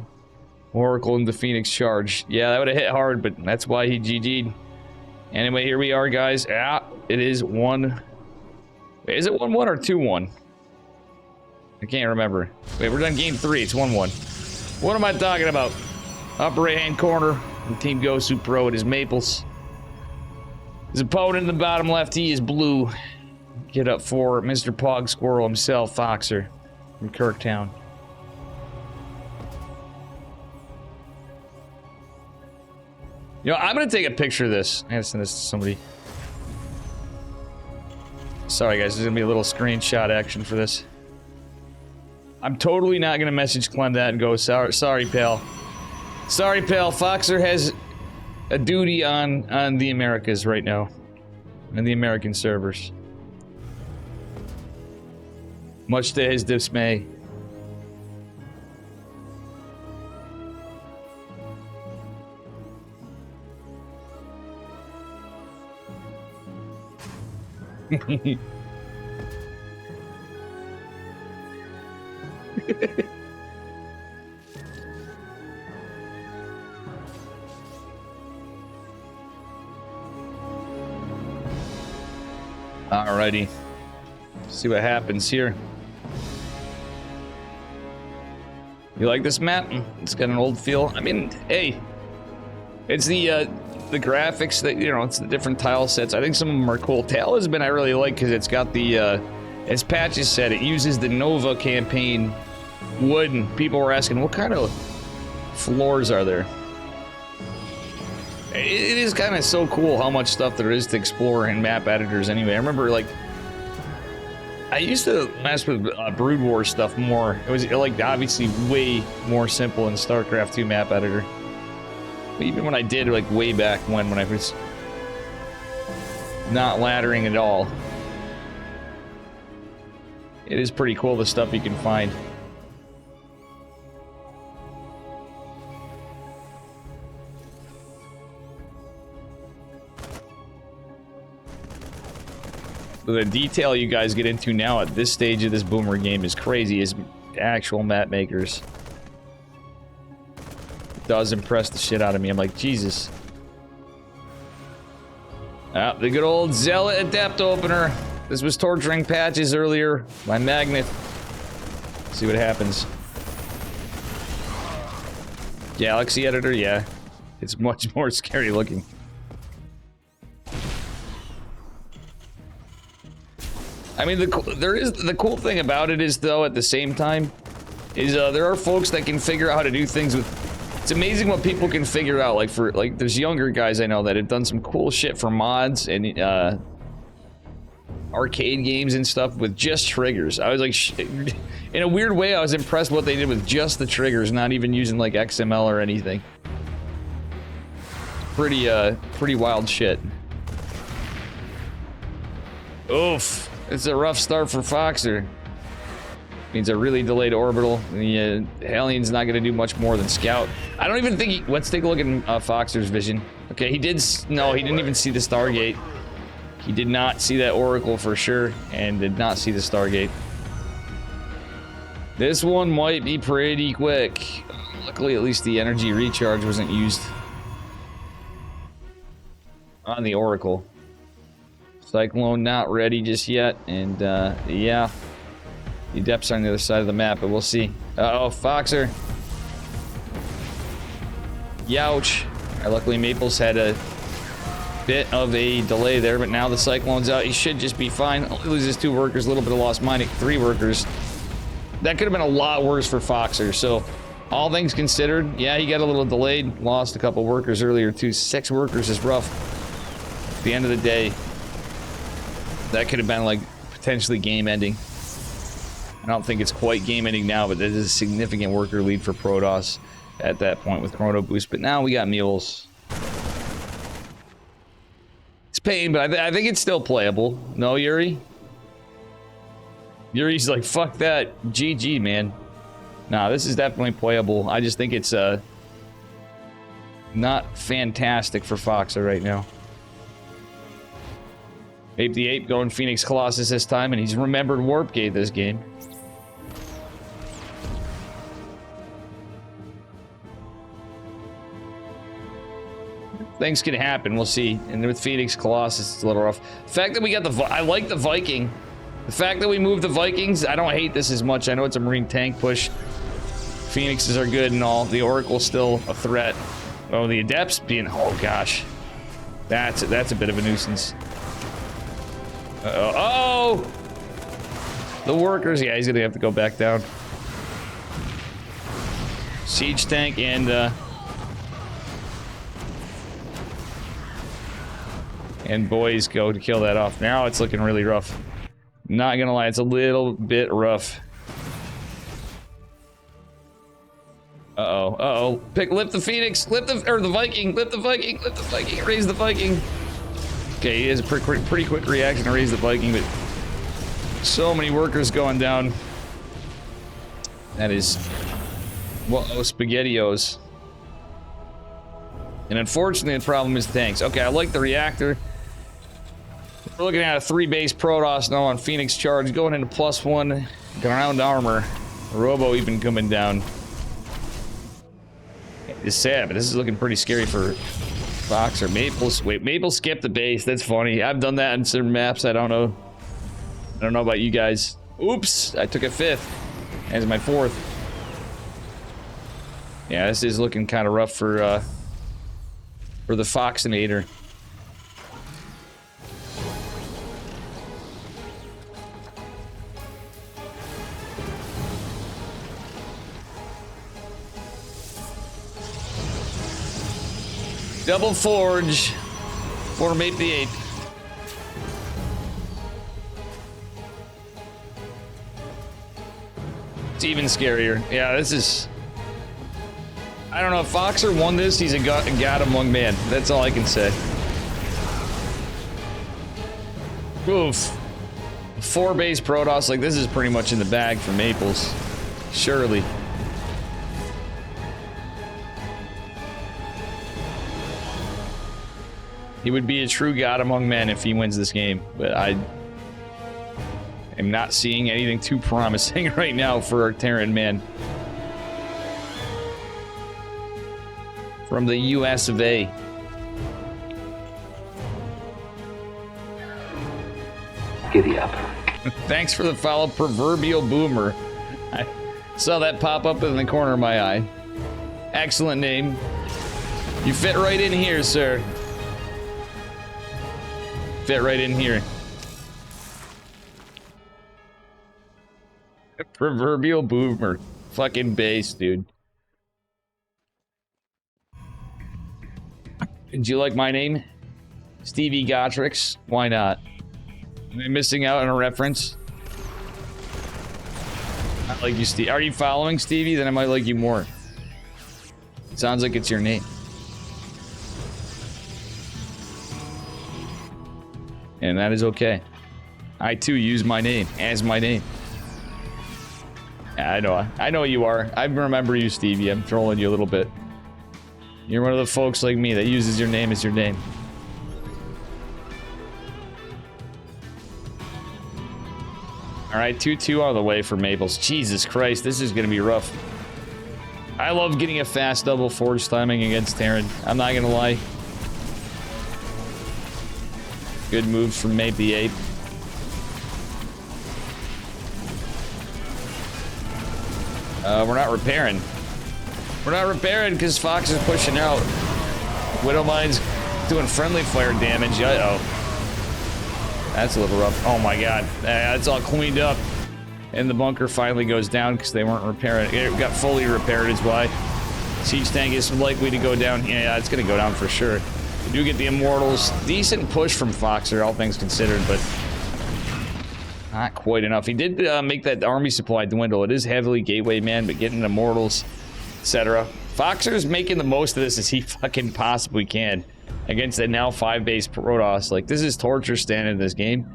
Oracle and the Phoenix charge. Yeah, that would have hit hard, but that's why he GG'd. Anyway, here we are, guys. Ah, it is 1... Wait, is it 1-1 or 2-1? I can't remember. Wait, we're done game 3. It's 1-1. What am I talking about? Upper right-hand corner. Team Gosu Pro. It is Maples. His opponent in the bottom left, he is blue. Get up for Mr. Pog Squirrel himself, Foxer, from Kirktown. You know, I'm gonna take a picture of this. I gotta send this to somebody. Sorry guys, there's gonna be a little screenshot action for this. I'm totally not gonna message Clem that and go, sorry pal. Sorry pal, Foxer has a duty on the Americas right now. And the American servers. Much to his dismay. Alrighty. See what happens here. You like this map? It's got an old feel. I mean, hey, it's the graphics that, you know, it's the different tile sets. I think some of them are cool. Talisman I really like because it's got the, as Patches said, it uses the Nova campaign wood, and people were asking, what kind of floors are there? It is kind of so cool how much stuff there is to explore in map editors anyway. I remember, like, I used to mess with Brood War stuff more. It was, like, obviously way more simple in StarCraft 2 map editor. But even when I did, like, way back when I was not laddering at all. It is pretty cool, the stuff you can find. The detail you guys get into now at this stage of this Boomer game is crazy as actual map makers. It does impress the shit out of me. I'm like, Jesus. Ah, the good old Zealot Adept opener. This was torturing Patches earlier. My magnet. See what happens. Galaxy editor, yeah. It's much more scary looking. I mean, the cool thing about it is, though, at the same time, is there are folks that can figure out how to do things with. It's amazing what people can figure out. Like there's younger guys I know that have done some cool shit for mods and arcade games and stuff with just triggers. I was like, in a weird way, I was impressed what they did with just the triggers, not even using like XML or anything. Pretty wild shit. Oof. It's a rough start for Foxer. Means a really delayed orbital. The alien's not going to do much more than scout. I don't even think he... Let's take a look at Foxer's vision. Okay, he did... No, he didn't even see the Stargate. He did not see that Oracle for sure, and did not see the Stargate. This one might be pretty quick. Luckily, at least the energy recharge wasn't used on the Oracle. Cyclone not ready just yet, and yeah. The depths are on the other side of the map, but we'll see. Uh-oh, Foxer. Youch. Luckily, Maples had a bit of a delay there, but now the Cyclone's out. He should just be fine. Only loses 2 workers, a little bit of lost mining, 3 workers. That could have been a lot worse for Foxer, so all things considered, yeah, he got a little delayed. Lost a couple workers earlier, too. 6 workers is rough. At the end of the day, that could have been, like, potentially game-ending. I don't think it's quite game-ending now, but this is a significant worker lead for Protoss at that point with Chrono Boost. But now we got Mules. It's pain, but I think it's still playable. No, Yuri? Yuri's like, fuck that. GG, man. Nah, this is definitely playable. I just think it's not fantastic for Foxer right now. Ape the Ape going Phoenix Colossus this time, and he's remembered Warp Gate this game. Things can happen, we'll see. And with Phoenix Colossus, it's a little rough. The fact that we got the... I like the Viking. The fact that we moved the Vikings, I don't hate this as much. I know it's a Marine tank push. Phoenixes are good and all. The Oracle's still a threat. Oh, the Adepts being... Oh, gosh. That's a bit of a nuisance. Uh-oh. Oh! The workers, yeah, he's gonna have to go back down. Siege tank and boys go to kill that off. Now it's looking really rough. Not gonna lie, it's a little bit rough. Uh-oh, uh-oh. Lift the Phoenix, the Viking, lift the Viking, raise the Viking. Okay, he has a pretty quick reaction to raise the Viking, but so many workers going down. That is... Whoa, SpaghettiOs. And unfortunately, the problem is tanks. Okay, I like the reactor. We're looking at a 3-base Protoss now on Phoenix charge, going into +1 ground armor. Robo even coming down. It's sad, but this is looking pretty scary for Foxer. Maples. Wait, Maple skipped the base. That's funny. I've done that in certain maps. I don't know. I don't know about you guys. Oops! I took a 5th as my 4th. Yeah, this is looking kind of rough for the Foxinator. Double Forge for Ape the Ape. It's even scarier. Yeah, this is... I don't know, if Foxer won this, he's a god among man. That's all I can say. Oof. 4-base Protoss, like, this is pretty much in the bag for Maples. Surely. He would be a true god among men if he wins this game, but I am not seeing anything too promising right now for our Terran man. From the US of A. Giddy up. Thanks for the follow, Proverbial Boomer. I saw that pop up in the corner of my eye. Excellent name. You fit right in here, sir. Fit right in here. Proverbial Boomer. Fucking base, dude. Did you like my name? Stevie Gotrix? Why not? Am I missing out on a reference? I like you, Steve. Are you following Stevie? Then I might like you more. Sounds like it's your name. And that is okay. I too use my name as my name. Yeah, I know you are. I remember you, Stevie. I'm trolling you a little bit. You're one of the folks like me that uses your name as your name. Alright, 2-2 on the way for Maples. Jesus Christ, this is gonna be rough. I love getting a fast double forge timing against Terran. I'm not gonna lie. Good moves from Mape the Ape. We're not repairing. We're not repairing because Fox is pushing out. Widowmine's doing friendly fire damage. Uh-oh. That's a little rough. Oh my god. That's all cleaned up. And the bunker finally goes down because they weren't repairing it. It got fully repaired is why. Siege tank is likely to go down. Yeah, it's going to go down for sure. We do get the Immortals. Decent push from Foxer, all things considered, but not quite enough. He did make that army supply dwindle. It is heavily gateway man, but getting Immortals, etc. Foxer's making the most of this as he fucking possibly can against the now 5-base Protoss. Like, this is torture staying in this game.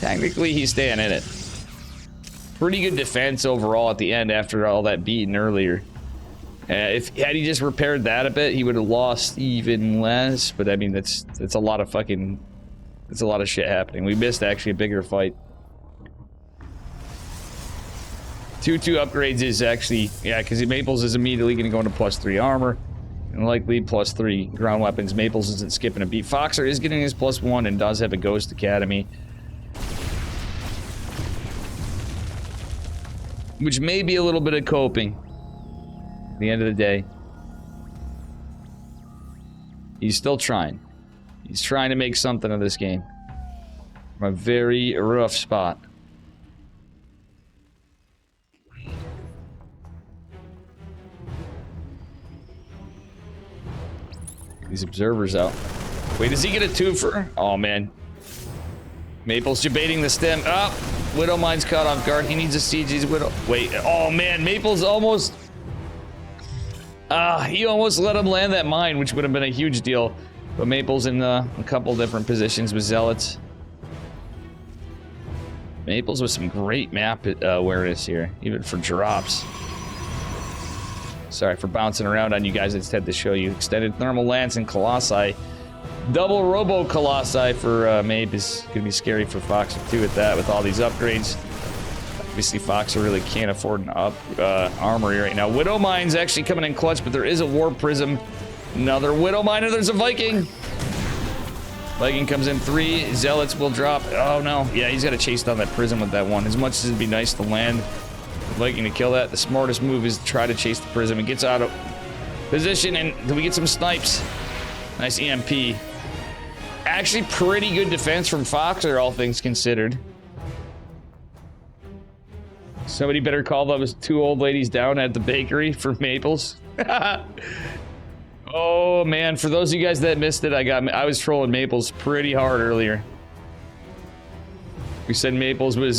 Technically, he's staying in it. Pretty good defense overall at the end after all that beating earlier. Had he just repaired that a bit, he would have lost even less. But I mean, that's a lot of fucking, that's a lot of shit happening. We missed actually a bigger fight. 2-2 upgrades is actually, yeah, because Maples is immediately going to go into +3 armor and likely +3 ground weapons. Maples isn't skipping a beat. Foxer is getting his +1 and does have a Ghost Academy, which may be a little bit of coping. At the end of the day, he's still trying. He's trying to make something of this game from a very rough spot. These observers out. Wait, does he get a twofer? Oh man. Maple's debating the stem. Ah, Widowmine's caught off guard. He needs a siege. He's Widow. Wait, oh man, Maple's almost. He almost let him land that mine, which would have been a huge deal. But Maple's in a couple different positions with Zealots. Maple's with some great map awareness here, even for drops. Sorry for bouncing around on you guys. I just had to show you. Extended Thermal Lance and Colossi. Double Robo Colossi for Mape is going to be scary for Foxer too at that with all these upgrades. Obviously, Foxer really can't afford an armory right now. Widowmine's actually coming in clutch, but there is a War Prism. Another Widowmine, and there's a Viking. Viking comes in 3. Zealots will drop. Oh no. Yeah, he's got to chase down that Prism with that one. As much as it'd be nice to land Viking to kill that, the smartest move is to try to chase the Prism. It gets out of position, and do we get some snipes? Nice EMP. Actually, pretty good defense from Foxer, all things considered. Somebody better call those 2 old ladies down at the bakery for Maples. Oh man, for those of you guys that missed it, I was trolling Maples pretty hard earlier. We said Maples was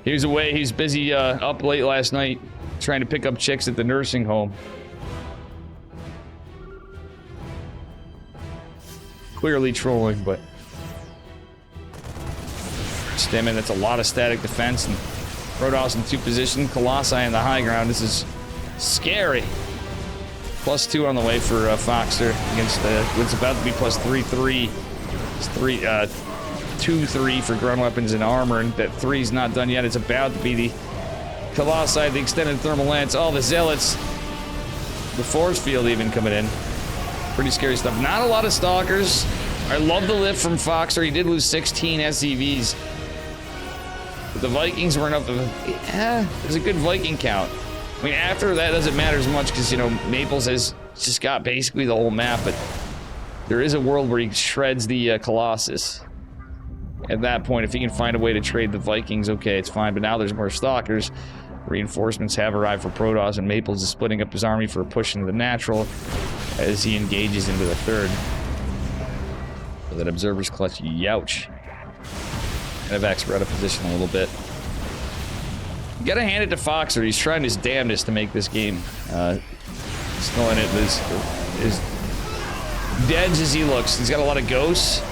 he was away. He was busy up late last night trying to pick up chicks at the nursing home. Clearly trolling, but Stemmin, that's a lot of static defense, and Protoss in 2 position, Colossi in the high ground. This is scary. +2 on the way for Foxer against what's about to be +3-3. It's 2-3 for ground weapons and armor, and that 3's not done yet. It's about to be the Colossi, the extended thermal lance, all the Zealots, the force field even coming in. Pretty scary stuff. Not a lot of stalkers. I love the lift from Foxer. He did lose 16 SCVs. But the Vikings weren't up to there's a good Viking count. I mean, after that doesn't matter as much because, you know, Maples has just got basically the whole map, but there is a world where he shreds the Colossus. At that point, if he can find a way to trade the Vikings, okay, it's fine. But now there's more stalkers. Reinforcements have arrived for Protoss, and Maples is splitting up his army for a push into the natural as he engages into the 3rd. So that Observer's clutch, youch. Evac's out of position a little bit. You gotta hand it to Foxer. He's trying his damnedest to make this game still in it as dead as he looks. He's got a lot of ghosts.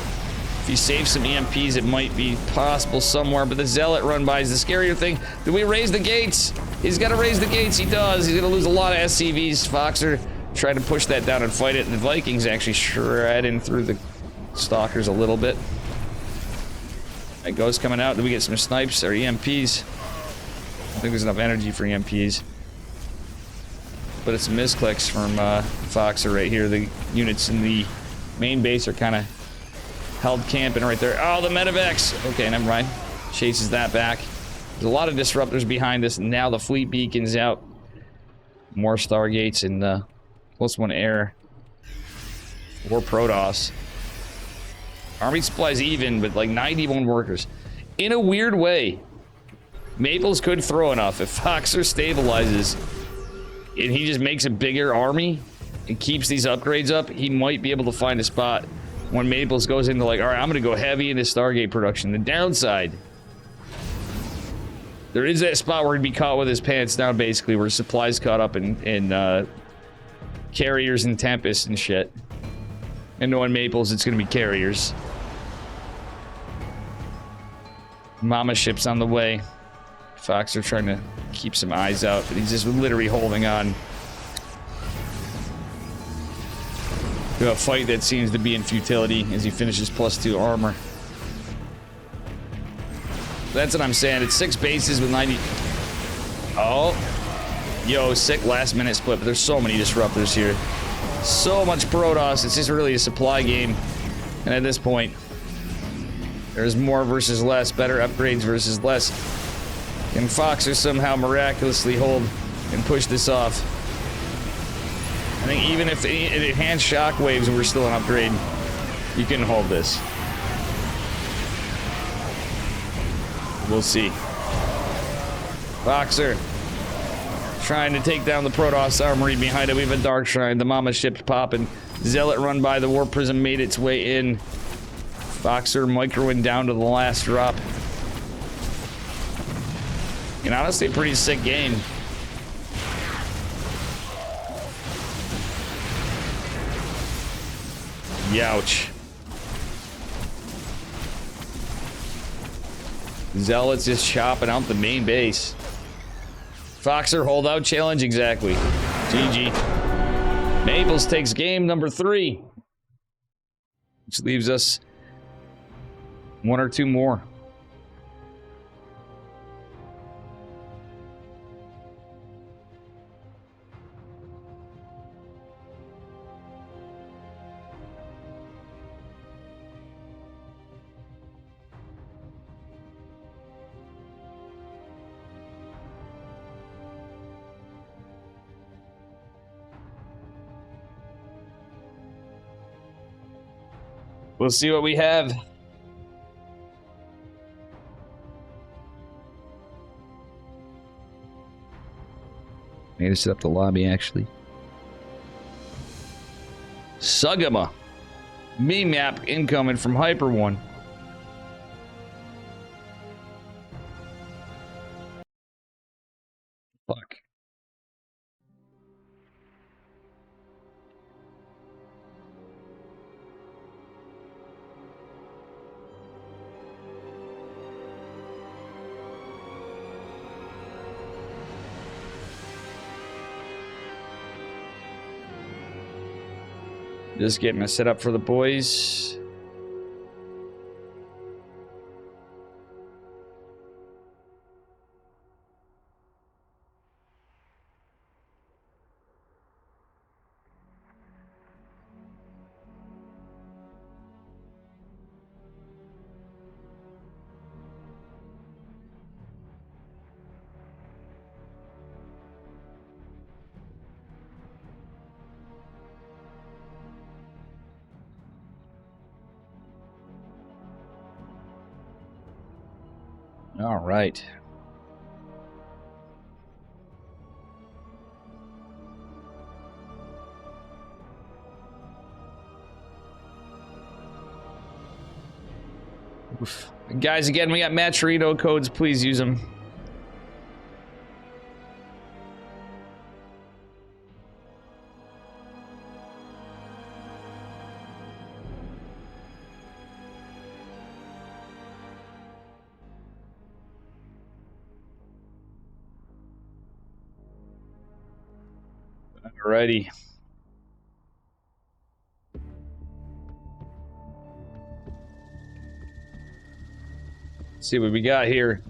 If you save some EMPs, it might be possible somewhere, but the Zealot run by is the scarier thing. Do we raise the gates? He's got to raise the gates. He does. He's going to lose a lot of SCVs. Foxer trying to push that down and fight it. And the Vikings actually shredding through the Stalkers a little bit. That Ghost coming out. Do we get some snipes or EMPs? I think there's enough energy for EMPs. But it's misclicks from Foxer right here. The units in the main base are kind of held camping right there. Oh, the Medivacs! Okay, never mind. Chases that back. There's a lot of disruptors behind us. And now the fleet beacon's out. More Stargates and plus one air. Or Protoss. Army supplies even, but like 91 workers. In a weird way, Maples could throw enough. If Foxer stabilizes and he just makes a bigger army and keeps these upgrades up, he might be able to find a spot when Maples goes into like, all right, I'm going to go heavy into Stargate production. The downside, there is that spot where he'd be caught with his pants down, basically, where supplies caught up in carriers and Tempest and shit. And knowing Maples, it's going to be carriers. Mama ship's on the way. Fox are trying to keep some eyes out, but he's just literally holding on to a fight that seems to be in futility as he finishes +2 armor. That's what I'm saying. It's 6 bases with 90. Oh. Yo, sick last minute split, but there's so many disruptors here. So much Protoss. It's just really a supply game. And at this point, there's more versus less. Better upgrades versus less. Can Foxer somehow miraculously hold and push this off? I think even if it enhanced shockwaves were still an upgrade, you can hold this. We'll see. Foxer trying to take down the Protoss armory behind it. We have a Dark Shrine. The Mama ship's popping. Zealot run by. The War Prism made its way in. Foxer microing down to the last drop. And honestly, a pretty sick game. Youch. Zealots just chopping out the main base. Foxer holdout challenge, exactly. GG. Maples takes game number 3. Which leaves us 1 or 2 more. We'll see what we have. Made us set up the lobby, actually. Sugama. Meme map incoming from Hyper One. Fuck. Just getting a set up for the boys. All right. Oof. Guys, again, we got Maturito codes. Please use them. Alrighty. Let's see what we got here.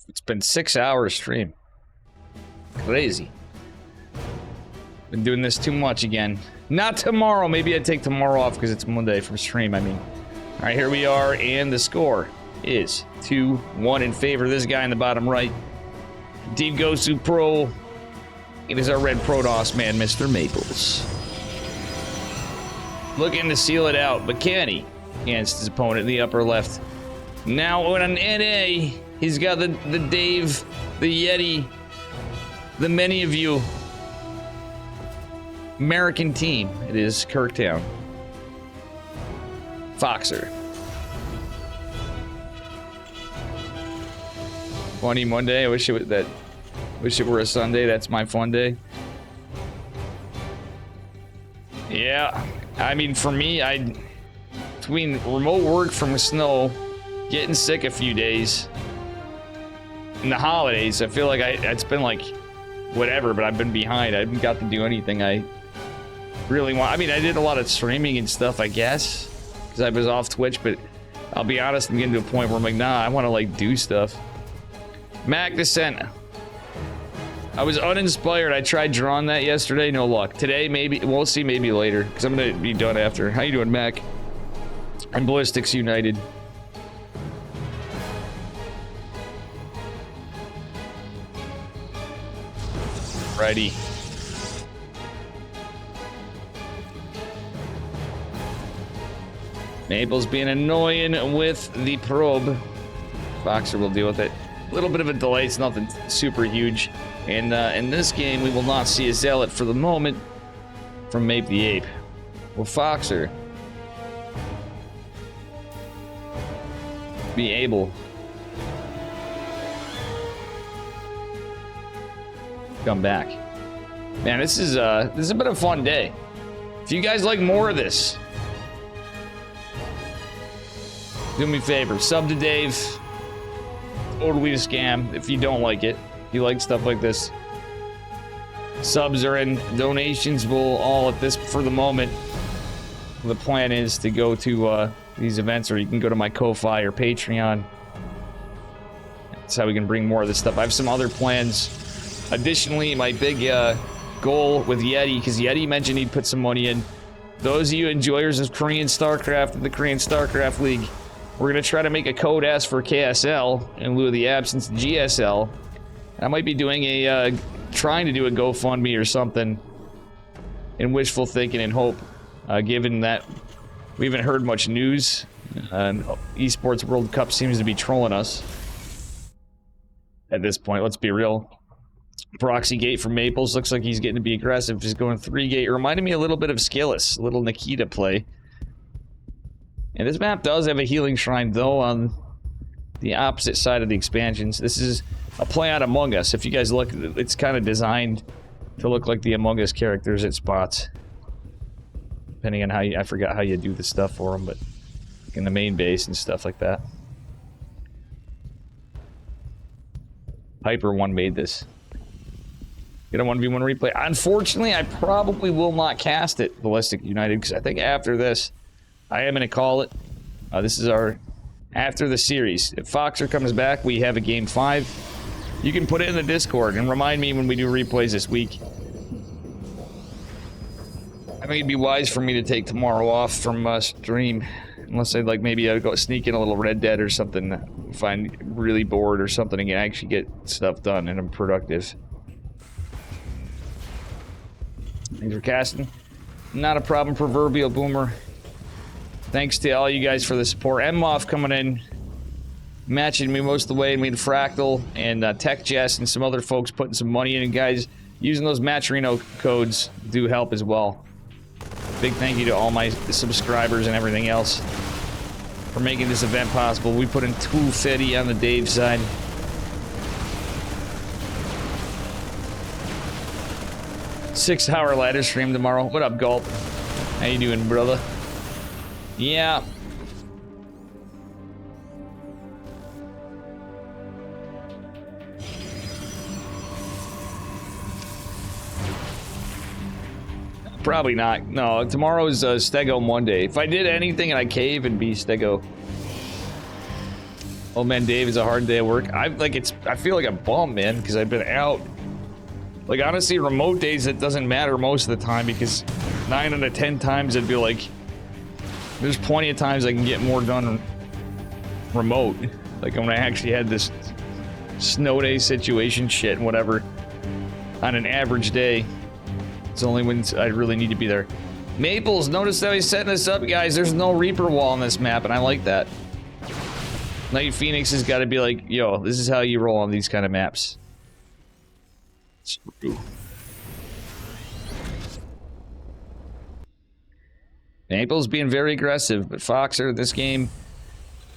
It's been 6 hours stream. Crazy. Been doing this too much again. Not tomorrow. Maybe I'd take tomorrow off because it's Monday from stream, I mean. Alright, here we are, and the score is 2-1 in favor of this guy in the bottom right. Deep Gosu Pro. It is our red Protoss man, Mr. Maples. Looking to seal it out, but can he? Against his opponent in the upper left. Now on an NA, he's got the Dave, the Yeti, the many of you American team. It is Kirktown. Foxer. Funny Monday. I wish it was wish it were a Sunday. That's my fun day. Yeah, I mean, for me, between remote work from snow, getting sick a few days, and the holidays, I feel like it's been like whatever, but I've been behind. I haven't got to do anything I really want. I mean, I did a lot of streaming and stuff, I guess, because I was off Twitch, but I'll be honest, I'm getting to a point where I'm like, nah, I want to like do stuff. Mac Descent. I was uninspired. I tried drawing that yesterday, no luck. Today, maybe, we'll see, maybe later, because I'm gonna be done after. How you doing, Mac? I'm Ballistics United. Righty. Maple's being annoying with the probe. Boxer will deal with it. A little bit of a delay, it's nothing super huge. And in this game, we will not see a Zealot for the moment from Mape the Ape. Will Foxer be able to come back? Man, this has been a fun day. If you guys like more of this, do me a favor, sub to Dave. Totally a scam if you don't like it. If you like stuff like this, subs are in, donations will all at this for the moment. The plan is to go to these events, or you can go to my Ko-Fi or Patreon. That's how we can bring more of this stuff. I have some other plans. Additionally, my big goal with Yeti, because Yeti mentioned he'd put some money in. Those of you enjoyers of Korean StarCraft and the Korean StarCraft League, we're going to try to make a code S for KSL in lieu of the absence of GSL. I might be doing trying to do a GoFundMe or something in wishful thinking and hope, given that we haven't heard much news. Esports World Cup seems to be trolling us at this point, let's be real. Proxy Gate from Maples looks like he's getting to be aggressive. He's going 3-gate. It reminded me a little bit of Skillis, a little Nikita play. And this map does have a healing shrine, though, on the opposite side of the expansions. This is a play on Among Us. If you guys look, it's kind of designed to look like the Among Us characters at spots. Depending on how you, I forgot how you do the stuff for them, but in the main base and stuff like that. Piper 1 made this. Get a 1v1 replay. Unfortunately, I probably will not cast it, Ballistic United, because I think after this, I am going to call it. This is our after the series. If Foxer comes back, we have a game 5. You can put it in the Discord and remind me when we do replays this week. I think it'd be wise for me to take tomorrow off from stream, unless I'd like maybe I'd go sneak in a little Red Dead or something if I'm really bored or something and actually get stuff done and I'm productive. Thanks for casting. Not a problem, Proverbial Boomer. Thanks to all you guys for the support. MMOF coming in, matching me most of the way, and we had Fractal and Tech Jess and some other folks putting some money in. And guys, using those Matcherino codes do help as well. Big thank you to all my subscribers and everything else for making this event possible. We put in 250 on the Dave side. 6-hour ladder stream tomorrow. What up, Gulp? How you doing, brother? Yeah. Probably not. No, tomorrow's Stego Monday. If I did anything and I cave, it'd be Stego. Oh man, Dave, is a hard day at work. I feel like a bum, man, because I've been out. Like, honestly, remote days, it doesn't matter most of the time because 9 out of 10 times I'd be like, there's plenty of times I can get more done remote. Like when I actually had this snow day situation shit and whatever on an average day. It's only when I really need to be there. Maples, notice that he's setting this up, guys. There's no Reaper wall on this map, and I like that. Nightphoenix has got to be like, yo, this is how you roll on these kind of maps. Maples being very aggressive, but Foxer, this game,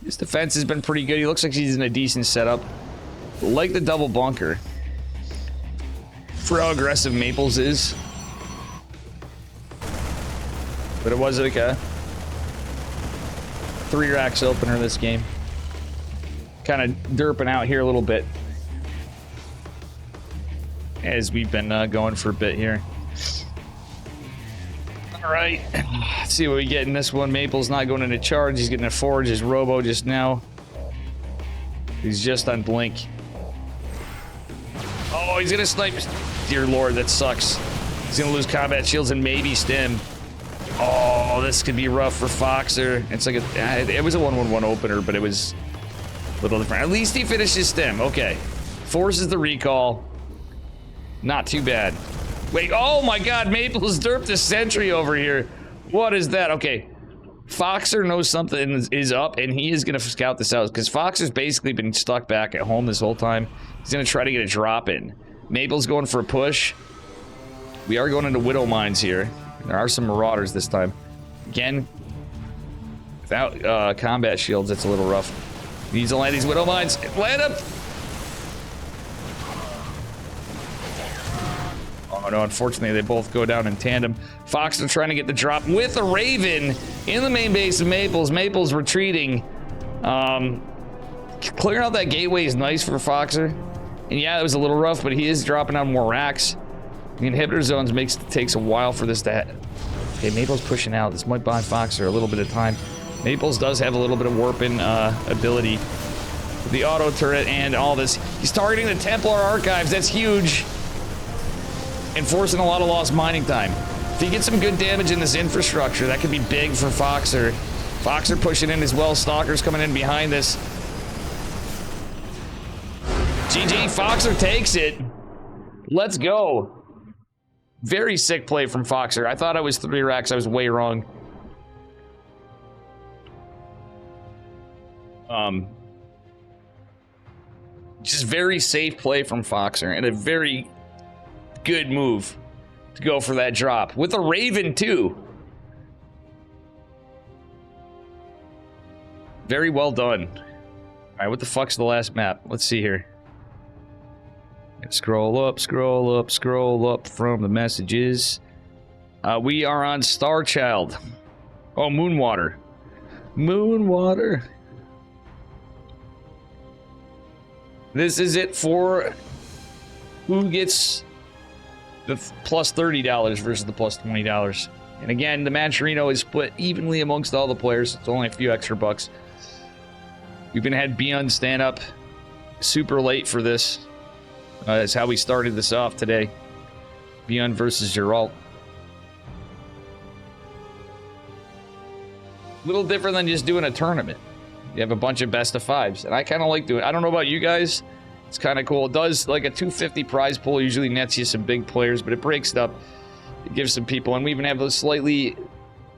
his defense has been pretty good. He looks like he's in a decent setup. Like the double bunker. For how aggressive Maples is. But it was like a 3 racks opener this game. Kind of derping out here a little bit. As we've been going for a bit here. Alright. Let's see what we get in this one. Maple's not going into charge. He's getting a forge. His robo just now. He's just on blink. Oh, he's gonna snipe. Dear Lord, that sucks. He's gonna lose combat shields and maybe stim. Oh, this could be rough for Foxer. It's like it was a 1-1-1 opener, but it was a little different. At least he finishes stim. Okay. Forces the recall. Not too bad. Wait, oh my god, Maple's derped a sentry over here. What is that? Okay. Foxer knows something is up, and he is going to scout this out, because Foxer's basically been stuck back at home this whole time. He's going to try to get a drop in. Maple's going for a push. We are going into Widow Mines here. There are some Marauders this time. Again, without combat shields, it's a little rough. He needs to land these Widow Mines. Land them! Oh no, unfortunately they both go down in tandem. Foxer trying to get the drop with a Raven in the main base of Maples. Maples retreating. Clearing out that gateway is nice for Foxer. And yeah, it was a little rough, but he is dropping out more racks. The inhibitor zones takes a while for this to happen. Okay, Maples pushing out. This might buy Foxer a little bit of time. Maples does have a little bit of warping ability. The auto turret and all this. He's targeting the Templar Archives. That's huge. And forcing a lot of lost mining time. If he gets some good damage in this infrastructure, that could be big for Foxer. Foxer pushing in as well. Stalkers coming in behind this. GG, Foxer takes it. Let's go. Very sick play from Foxer. I thought I was 3 racks. I was way wrong. Just very safe play from Foxer and a very good move to go for that drop with a Raven too. Very well done. All right, what the fuck's the last map? Let's see here. Scroll up, scroll up, scroll up from the messages. We are on Starchild. Oh, Moonwater. Moonwater. This is it for who gets the plus $30 versus the plus $20. And again, the Matcherino is split evenly amongst all the players. It's only a few extra bucks. We've been had Beyond stand up super late for this. That's how we started this off today. Beyond versus Geralt. A little different than just doing a tournament. You have a bunch of best of 5s. And I kind of like doing it. I don't know about you guys. It's kind of cool. It does, like a 250 prize pool usually nets you some big players, but it breaks it up. It gives some people, and we even have a slightly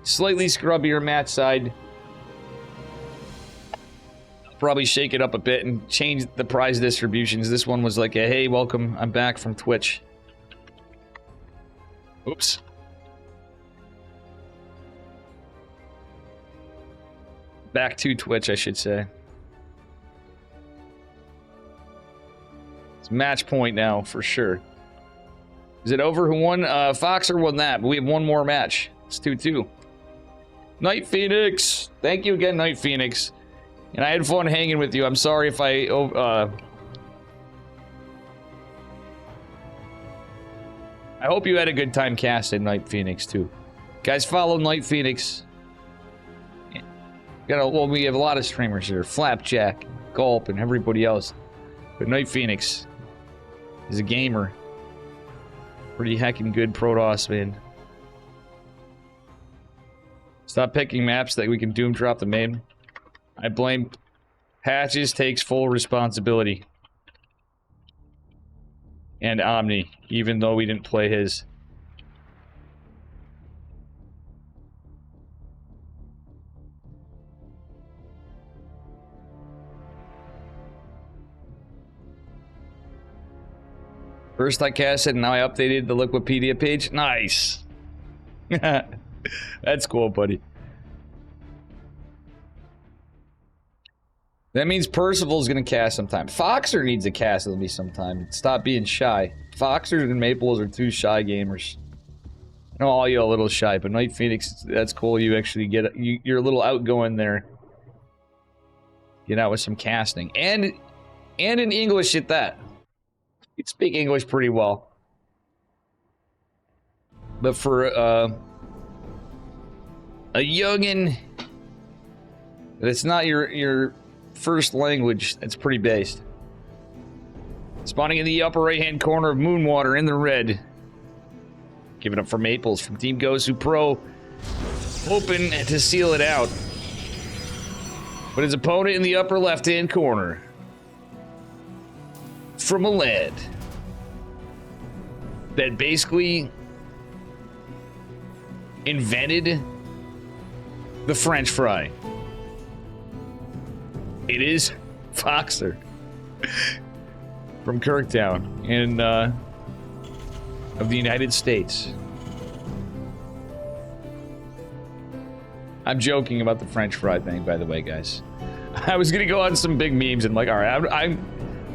scrubbier match side. Probably shake it up a bit and change the prize distributions. This one was like a, hey, welcome, I'm back from Twitch. Oops. Back to Twitch, I should say. It's match point now, for sure. Is it over? Who won? Foxer won that, but we have one more match. It's 2-2. Nightphoenix! Thank you again, Nightphoenix. And I had fun hanging with you. I'm sorry if I... I hope you had a good time casting Nightphoenix, too. Guys, follow Nightphoenix. Well, we have a lot of streamers here. Flapjack, Gulp, and everybody else. But Nightphoenix is a gamer. Pretty heckin' good Protoss, man. Stop picking maps that we can doom drop the main. I blame Patches takes full responsibility. And Omni, even though we didn't play his. First I casted, and now I updated the Wikipedia page. Nice. That's cool, buddy. That means Percival's gonna cast sometime. Foxer needs to cast with me sometime. Stop being shy. Foxer and Maples are two shy gamers. I know all you are a little shy, but Nightphoenix, that's cool. You actually get you're a little outgoing there. Get out with some casting and in English at that. You speak English pretty well, but for a youngin' that's not your first language, that's pretty based. Spawning in the upper right-hand corner of Moonwater in the red. Give it up for Maples from Team Gosu Pro. Hoping to seal it out. But his opponent in the upper left-hand corner. From a land that basically invented the French fry. It is Foxer from Kirktown of the United States. I'm joking about the French fry thing, by the way, guys. I was gonna go on some big memes and like, all right, I'm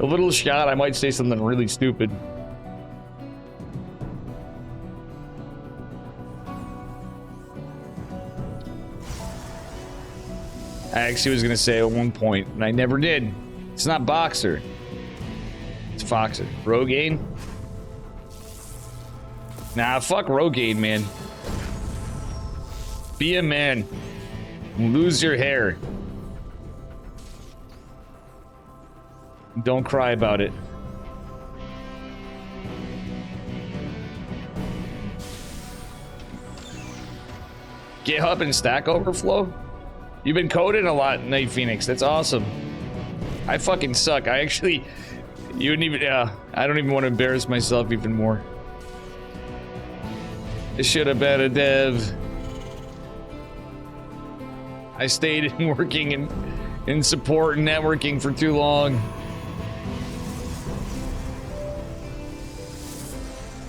a little shot. I might say something really stupid. I actually was gonna say at one point, and I never did. It's not Boxer. It's Foxer. Rogaine? Nah, fuck Rogaine, man. Be a man. Lose your hair. Don't cry about it. GitHub and Stack Overflow? You've been coding a lot, Nightphoenix. That's awesome. I fucking suck. I actually... You wouldn't even... I don't even want to embarrass myself even more. I should have been a dev. I stayed in working in support and networking for too long.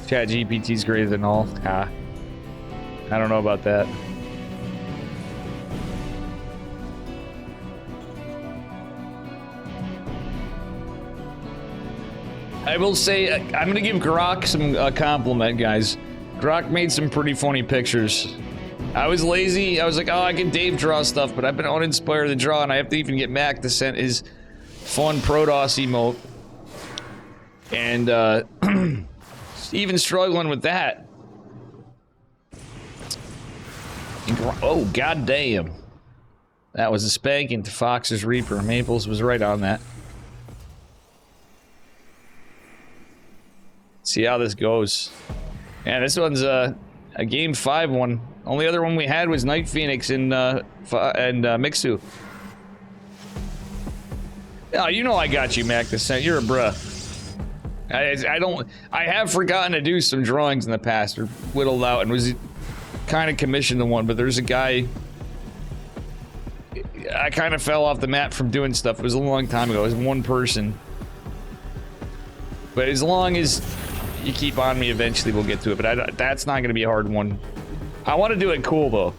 ChatGPT's greater than all. I don't know about that. I will say, I'm gonna give Grok some compliment, guys. Grok made some pretty funny pictures. I was lazy. I was like, oh, I can Dave draw stuff, but I've been uninspired to draw, and I have to even get Mac to send his fun Protoss emote. And, even struggling with that. Oh, goddamn. That was a spanking to Fox's Reaper. Maples was right on that. See how this goes. Yeah, this one's a game 5 one. Only other one we had was Nightphoenix and Mixu. Oh, you know I got you, Mac. You're a bruh. I have forgotten to do some drawings in the past, or whittled out, and was kind of commissioned the one, but there's a guy... I kind of fell off the map from doing stuff. It was a long time ago. It was one person. But as long as you keep on me, eventually we'll get to it. But that's not going to be a hard one. I want to do it cool, though.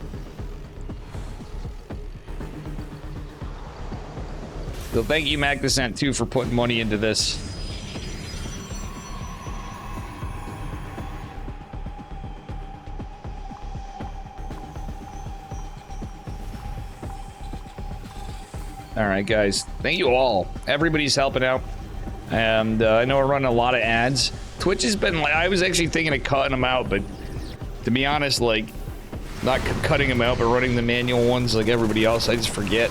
So thank you, Mac Descent, too, for putting money into this. All right, guys. Thank you all. Everybody's helping out. And I know we're running a lot of ads. Twitch has been like, I was actually thinking of cutting them out, but to be honest, like, not cutting them out, but running the manual ones like everybody else, I just forget.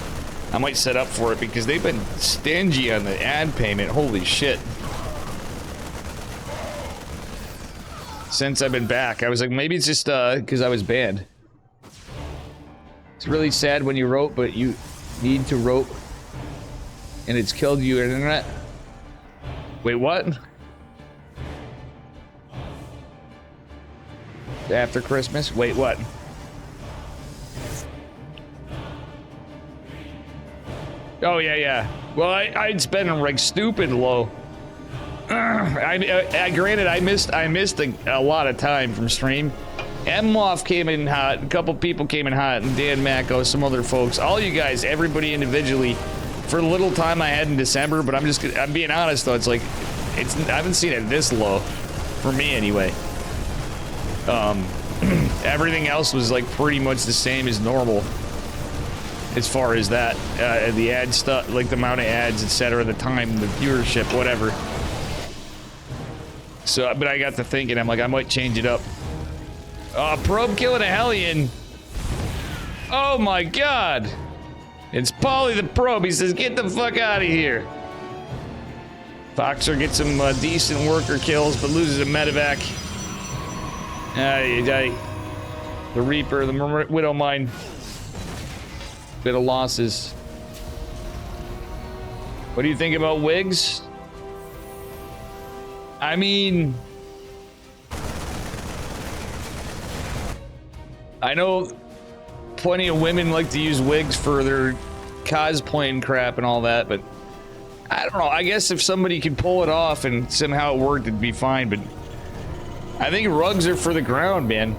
I might set up for it because they've been stingy on the ad payment. Holy shit. Since I've been back, I was like, maybe it's just because I was banned. It's really sad when you rope, but you need to rope, and it's killed you internet. Wait, what? After Christmas? Wait, what? Oh yeah, yeah. Well, I'd spend like stupid low. Granted, I missed a lot of time from stream. M-Moff came in hot. A couple people came in hot, and Dan Macko, some other folks. All you guys, everybody individually, for the little time I had in December. But I'm being honest though. It's like, I haven't seen it this low, for me anyway. Everything else was like pretty much the same as normal. As far as that, the ad stuff, like the amount of ads, etc., the time, the viewership, whatever. So, but I got to thinking, I'm like, I might change it up. Probe killing a Hellion. Oh my god. It's Polly the Probe. He says, get the fuck out of here. Foxer gets some decent worker kills, but loses a medevac. The Reaper, the Widow Mine. Bit of losses. What do you think about wigs? I mean, I know plenty of women like to use wigs for their cosplaying crap and all that, but I don't know. I guess if somebody could pull it off and somehow it worked, it'd be fine, but I think rugs are for the ground, man.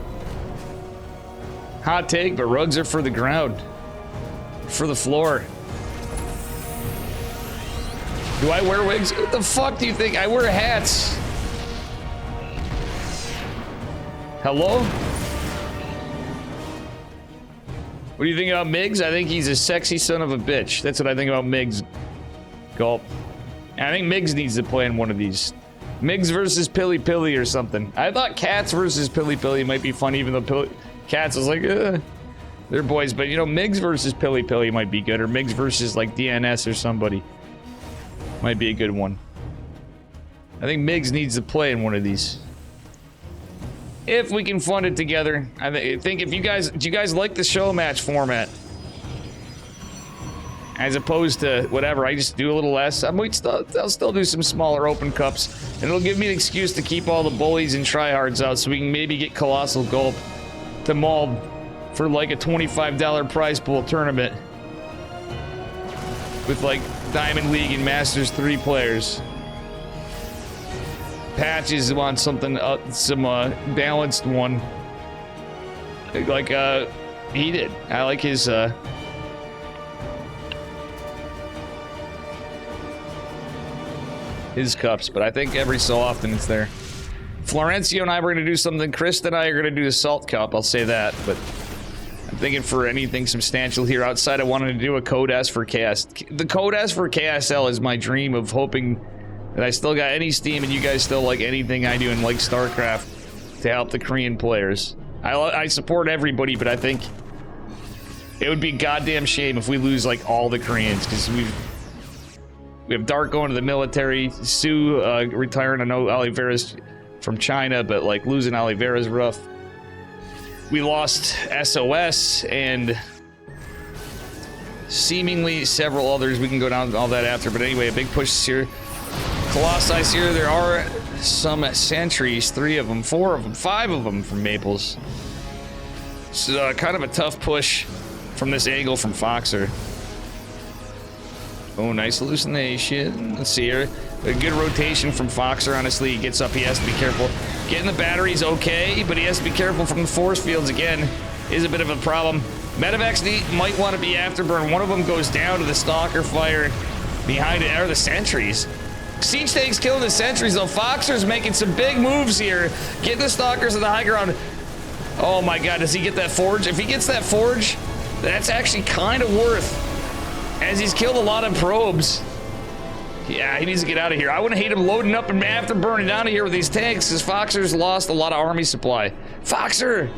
Hot take, but rugs are for the ground. For the floor. Do I wear wigs? What the fuck do you think? I wear hats. Hello? What do you think about Miggs? I think he's a sexy son of a bitch. That's what I think about Miggs. Gulp. I think Miggs needs to play in one of these. Miggs versus Pilly Pilly or something. I thought Cats versus Pilly Pilly might be fun, even though Cats was like, they're boys, but you know, Miggs versus Pilly Pilly might be good, or Miggs versus like DNS or somebody. Might be a good one. I think Miggs needs to play in one of these. If we can fund it together. I think if you guys like the show match format, as opposed to whatever, I just do a little less. I'll still do some smaller open cups, and it'll give me an excuse to keep all the bullies and tryhards out, so we can maybe get Colossal Gulp to maul for like a $25 prize pool tournament with like Diamond League and Masters 3 players. Patches want something, some balanced one, like he did. I like his cups, but I think every so often it's there. Florencio and I were gonna do something. Chris and I are gonna do the Salt Cup. I'll say that, but I'm thinking for anything substantial here outside, I wanted to do a Code S for KS. The Code S for KSL is my dream of hoping that I still got any Steam and you guys still like anything I do and like StarCraft to help the Korean players. I support everybody, but I think it would be a goddamn shame if we lose like all the Koreans, because we have Dark going to the military, Sue retiring. I know Oliveira's from China, but like losing Oliveira's rough. We lost SOS and seemingly several others. We can go down to all that after, but anyway, a big push this year. Colossi here. There are some sentries, 3 of them, 4 of them, 5 of them from Maples. So kind of a tough push from this angle from Foxer. Oh, nice hallucination. Let's see here. A good rotation from Foxer, honestly. He gets up, he has to be careful. Getting the batteries okay, but he has to be careful from the force fields again. Is a bit of a problem. Medevacs might want to be afterburn. One of them goes down to the Stalker fire. Behind it are the sentries. Siege tanks killing the sentries, though. Foxer's making some big moves here. Getting the Stalkers on the high ground. Oh my god, does he get that forge? If he gets that forge, that's actually kind of worth As he's killed a lot of probes. Yeah, he needs to get out of here. I wouldn't hate him loading up and afterburning down here with these tanks, because Foxer's lost a lot of army supply. Foxer!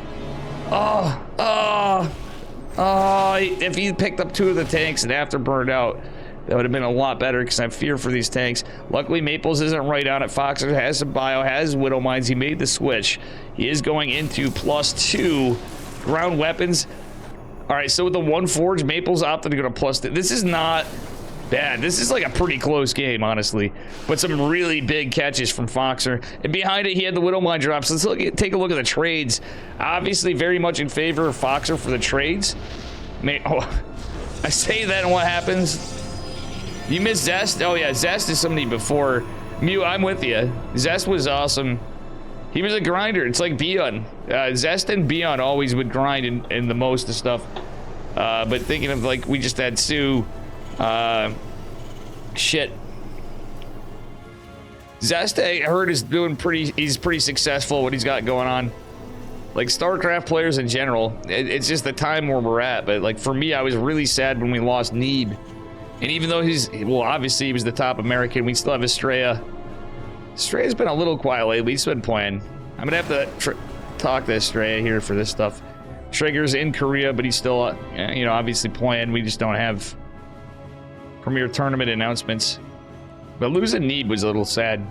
If he picked up 2 of the tanks and afterburned out, that would have been a lot better, because I have fear for these tanks. Luckily, Maplez isn't right on it. Foxer has some bio, has Widow Mines. He made the switch. He is going into +2 ground weapons. All right, so with the 1 forge, Maplez opted to go to +2. This is not bad. This is like a pretty close game, honestly. But some really big catches from Foxer. And behind it, he had the Widow Mine drops. Let's take a look at the trades. Obviously, very much in favor of Foxer for the trades. I say that, and what happens? You miss Zest? Oh, yeah, Zest is somebody before. Mew, I'm with you. Zest was awesome. He was a grinder. It's like Bion. Zest and Bion always would grind in the most of stuff. But thinking of, like, we just had Sue. Shit. Zest, I heard, is doing he's pretty successful, what he's got going on. Like, StarCraft players in general, it's just the time where we're at. But, like, for me, I was really sad when we lost Need. And even though well, obviously he was the top American, we still have Estrella. Estrella's been a little quiet lately. He's been playing. I'm gonna have to talk to Estrella here for this stuff. Trigger's in Korea, but he's still, you know, obviously playing. We just don't have Premier Tournament announcements. But losing Need was a little sad.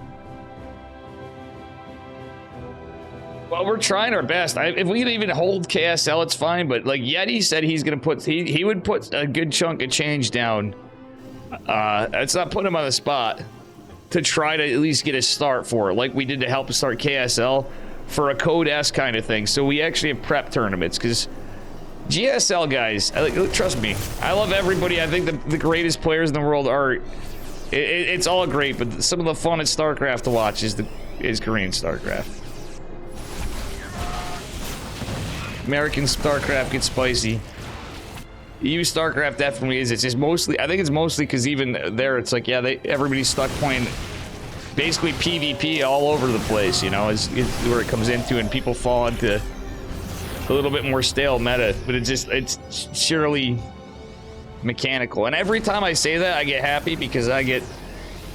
Well, we're trying our best. If we could even hold KSL, it's fine. But like Yeti said, he's gonna put he would put a good chunk of change down. It's not putting him on the spot to try to at least get a start for it, like we did to help start KSL for a Code S kind of thing. So we actually have prep tournaments, because GSL guys, trust me, I love everybody. I think the greatest players in the world are. It's all great, but some of the fun at StarCraft to watch is Korean StarCraft. American StarCraft gets spicy. EU StarCraft definitely is. It's just mostly, I think it's mostly because even there, it's like, yeah, everybody's stuck playing basically PvP all over the place, you know, is where it comes into, and people fall into a little bit more stale meta, but it's surely mechanical. And every time I say that, I get happy, because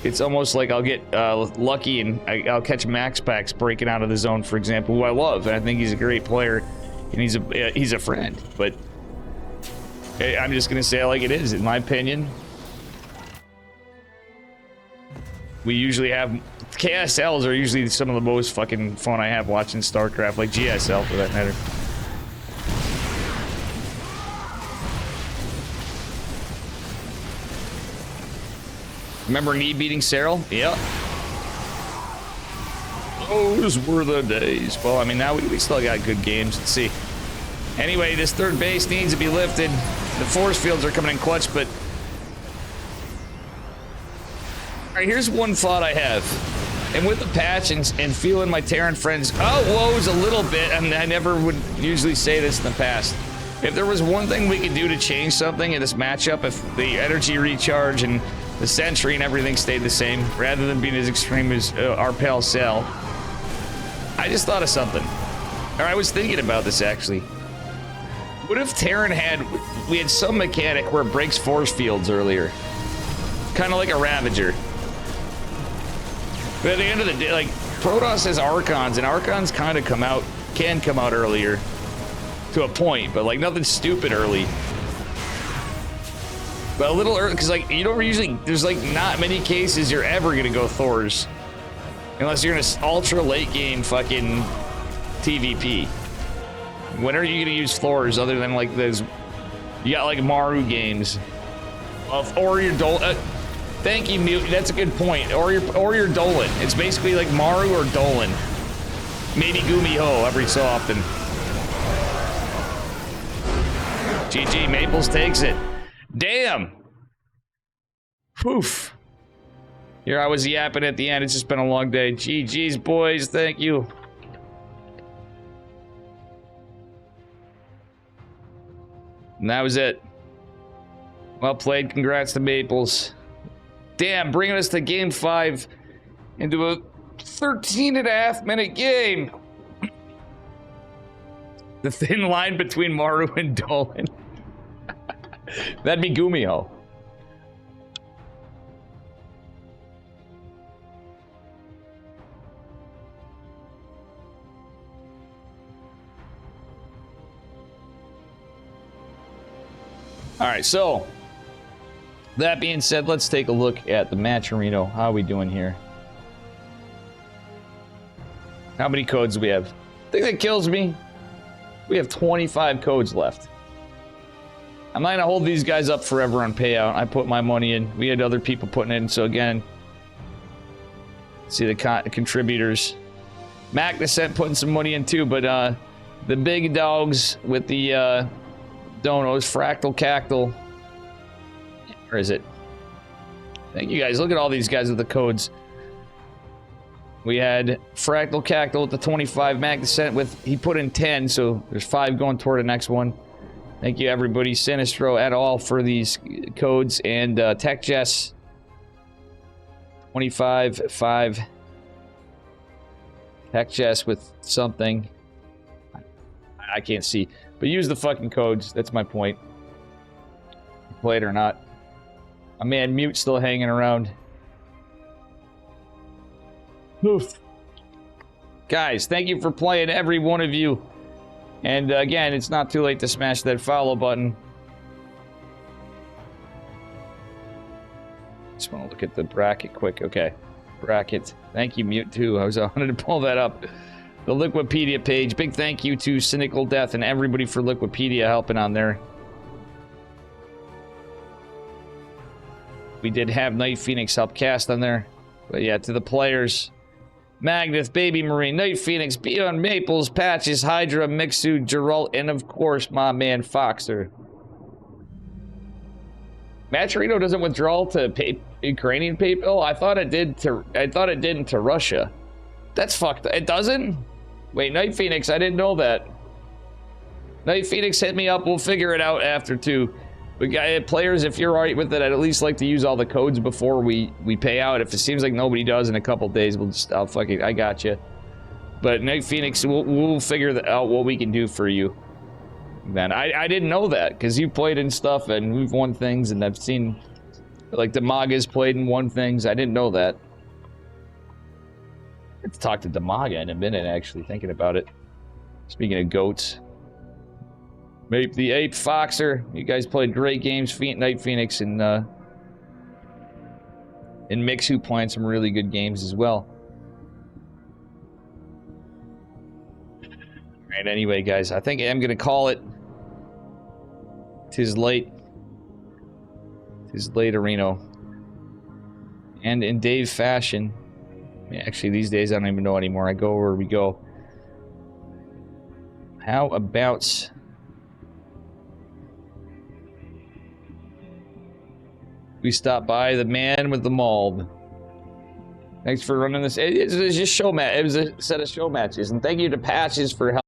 it's almost like I'll get lucky, and I'll catch Max Packs breaking out of the zone, for example, who I love, and I think he's a great player, and he's a friend. But I'm just gonna say it like it is. In my opinion, we usually have KSLs are usually some of the most fucking fun I have watching StarCraft, like GSL for that matter. Remember Need beating Cyril? Yep. Those were the days. Well, I mean, now we still got good games. Let's see. Anyway, this third base needs to be lifted. The force fields are coming in clutch, but... Alright, here's one thought I have. And with the patch and feeling my Terran friends... woes a little bit, and I never would usually say this in the past. If there was one thing we could do to change something in this matchup, if the energy recharge and the sentry and everything stayed the same, rather than being as extreme as our pale cell, I just thought of something. Or I was thinking about this, actually. What if Terran we had some mechanic where it breaks force fields earlier? Kind of like a Ravager. But at the end of the day, like, Protoss has Archons, and Archons kind of can come out earlier. To a point, but like nothing stupid early. But a little early, because like, you don't usually, there's like not many cases you're ever gonna go Thors. Unless you're in an ultra late game fucking TVP. When are you gonna use Thors other than like those, you got like Maru games. Or your Dolan. Thank you, Mute, that's a good point. Or your Dolan. It's basically like Maru or Dolan. Maybe Gumiho every so often. GG, Maplez takes it. Damn! Poof. Here I was yapping at the end. It's just been a long day. GG's, boys. Thank you. And that was it. Well played. Congrats to Maplez. Damn, bringing us to game 5 into a 13.5-minute game. The thin line between Maru and Dolan. That'd be Gumiho. Alright, so that being said, let's take a look at the Matcherino. How are we doing here? How many codes do we have? The thing that kills me, we have 25 codes left. I'm not gonna hold these guys up forever on payout. I put my money in. We had other people putting in, so again, see the contributors. Mac Descent putting some money in too, but the big dogs with the donos, Fractal Cactal. Where is it? Thank you guys. Look at all these guys with the codes. We had Fractal Cactal with the 25, Mac Descent with, he put in 10, so there's 5 going toward the next one. Thank you everybody, Sinistro et al. For these codes, and Tech Jess 25, 5. Tech Jess with something. I can't see. But use the fucking codes, that's my point. Play it or not. My man Mute still hanging around. Oof. Guys, thank you for playing, every one of you. And again, it's not too late to smash that follow button. Just want to look at the bracket quick. Okay. Bracket. Thank you, Mute, too. I wanted to pull that up. The Liquipedia page. Big thank you to Cynical Death and everybody for Liquipedia helping on there. We did have Nightphoenix help cast on there. But yeah, to the players. Magnus, Baby Marine, Nightphoenix, Beyond Maples, Patches, Hydra, Mixu, Geralt, and of course, my man Foxer. Matcherino doesn't withdraw to Ukrainian PayPal. I thought it did to Russia. That's fucked. It doesn't? Wait, Nightphoenix, I didn't know that. Nightphoenix, hit me up. We'll figure it out after too. But players, if you're alright with it, I'd at least like to use all the codes before we pay out. If it seems like nobody does in a couple days, we'll just, I'll fuck it, I got you. But Nightphoenix, we'll figure out what we can do for you. Man, I didn't know that, because you played in stuff and we've won things, and I've seen, like, the Magas played and won things. I didn't know that. Let's talk to Damaga in a minute, actually, thinking about it. Speaking of goats. Mape the Ape, Foxer, you guys played great games. Nightphoenix and Mixu playing some really good games as well. Alright, anyway, guys, I think I'm gonna call it. Tis late. Tis late, Areno. And in Dave fashion, actually, these days I don't even know anymore. I go where we go. How about... we stop by the man with the mauled. Thanks for running this. It was just show match. It was a set of show matches, and thank you to Patches for helping.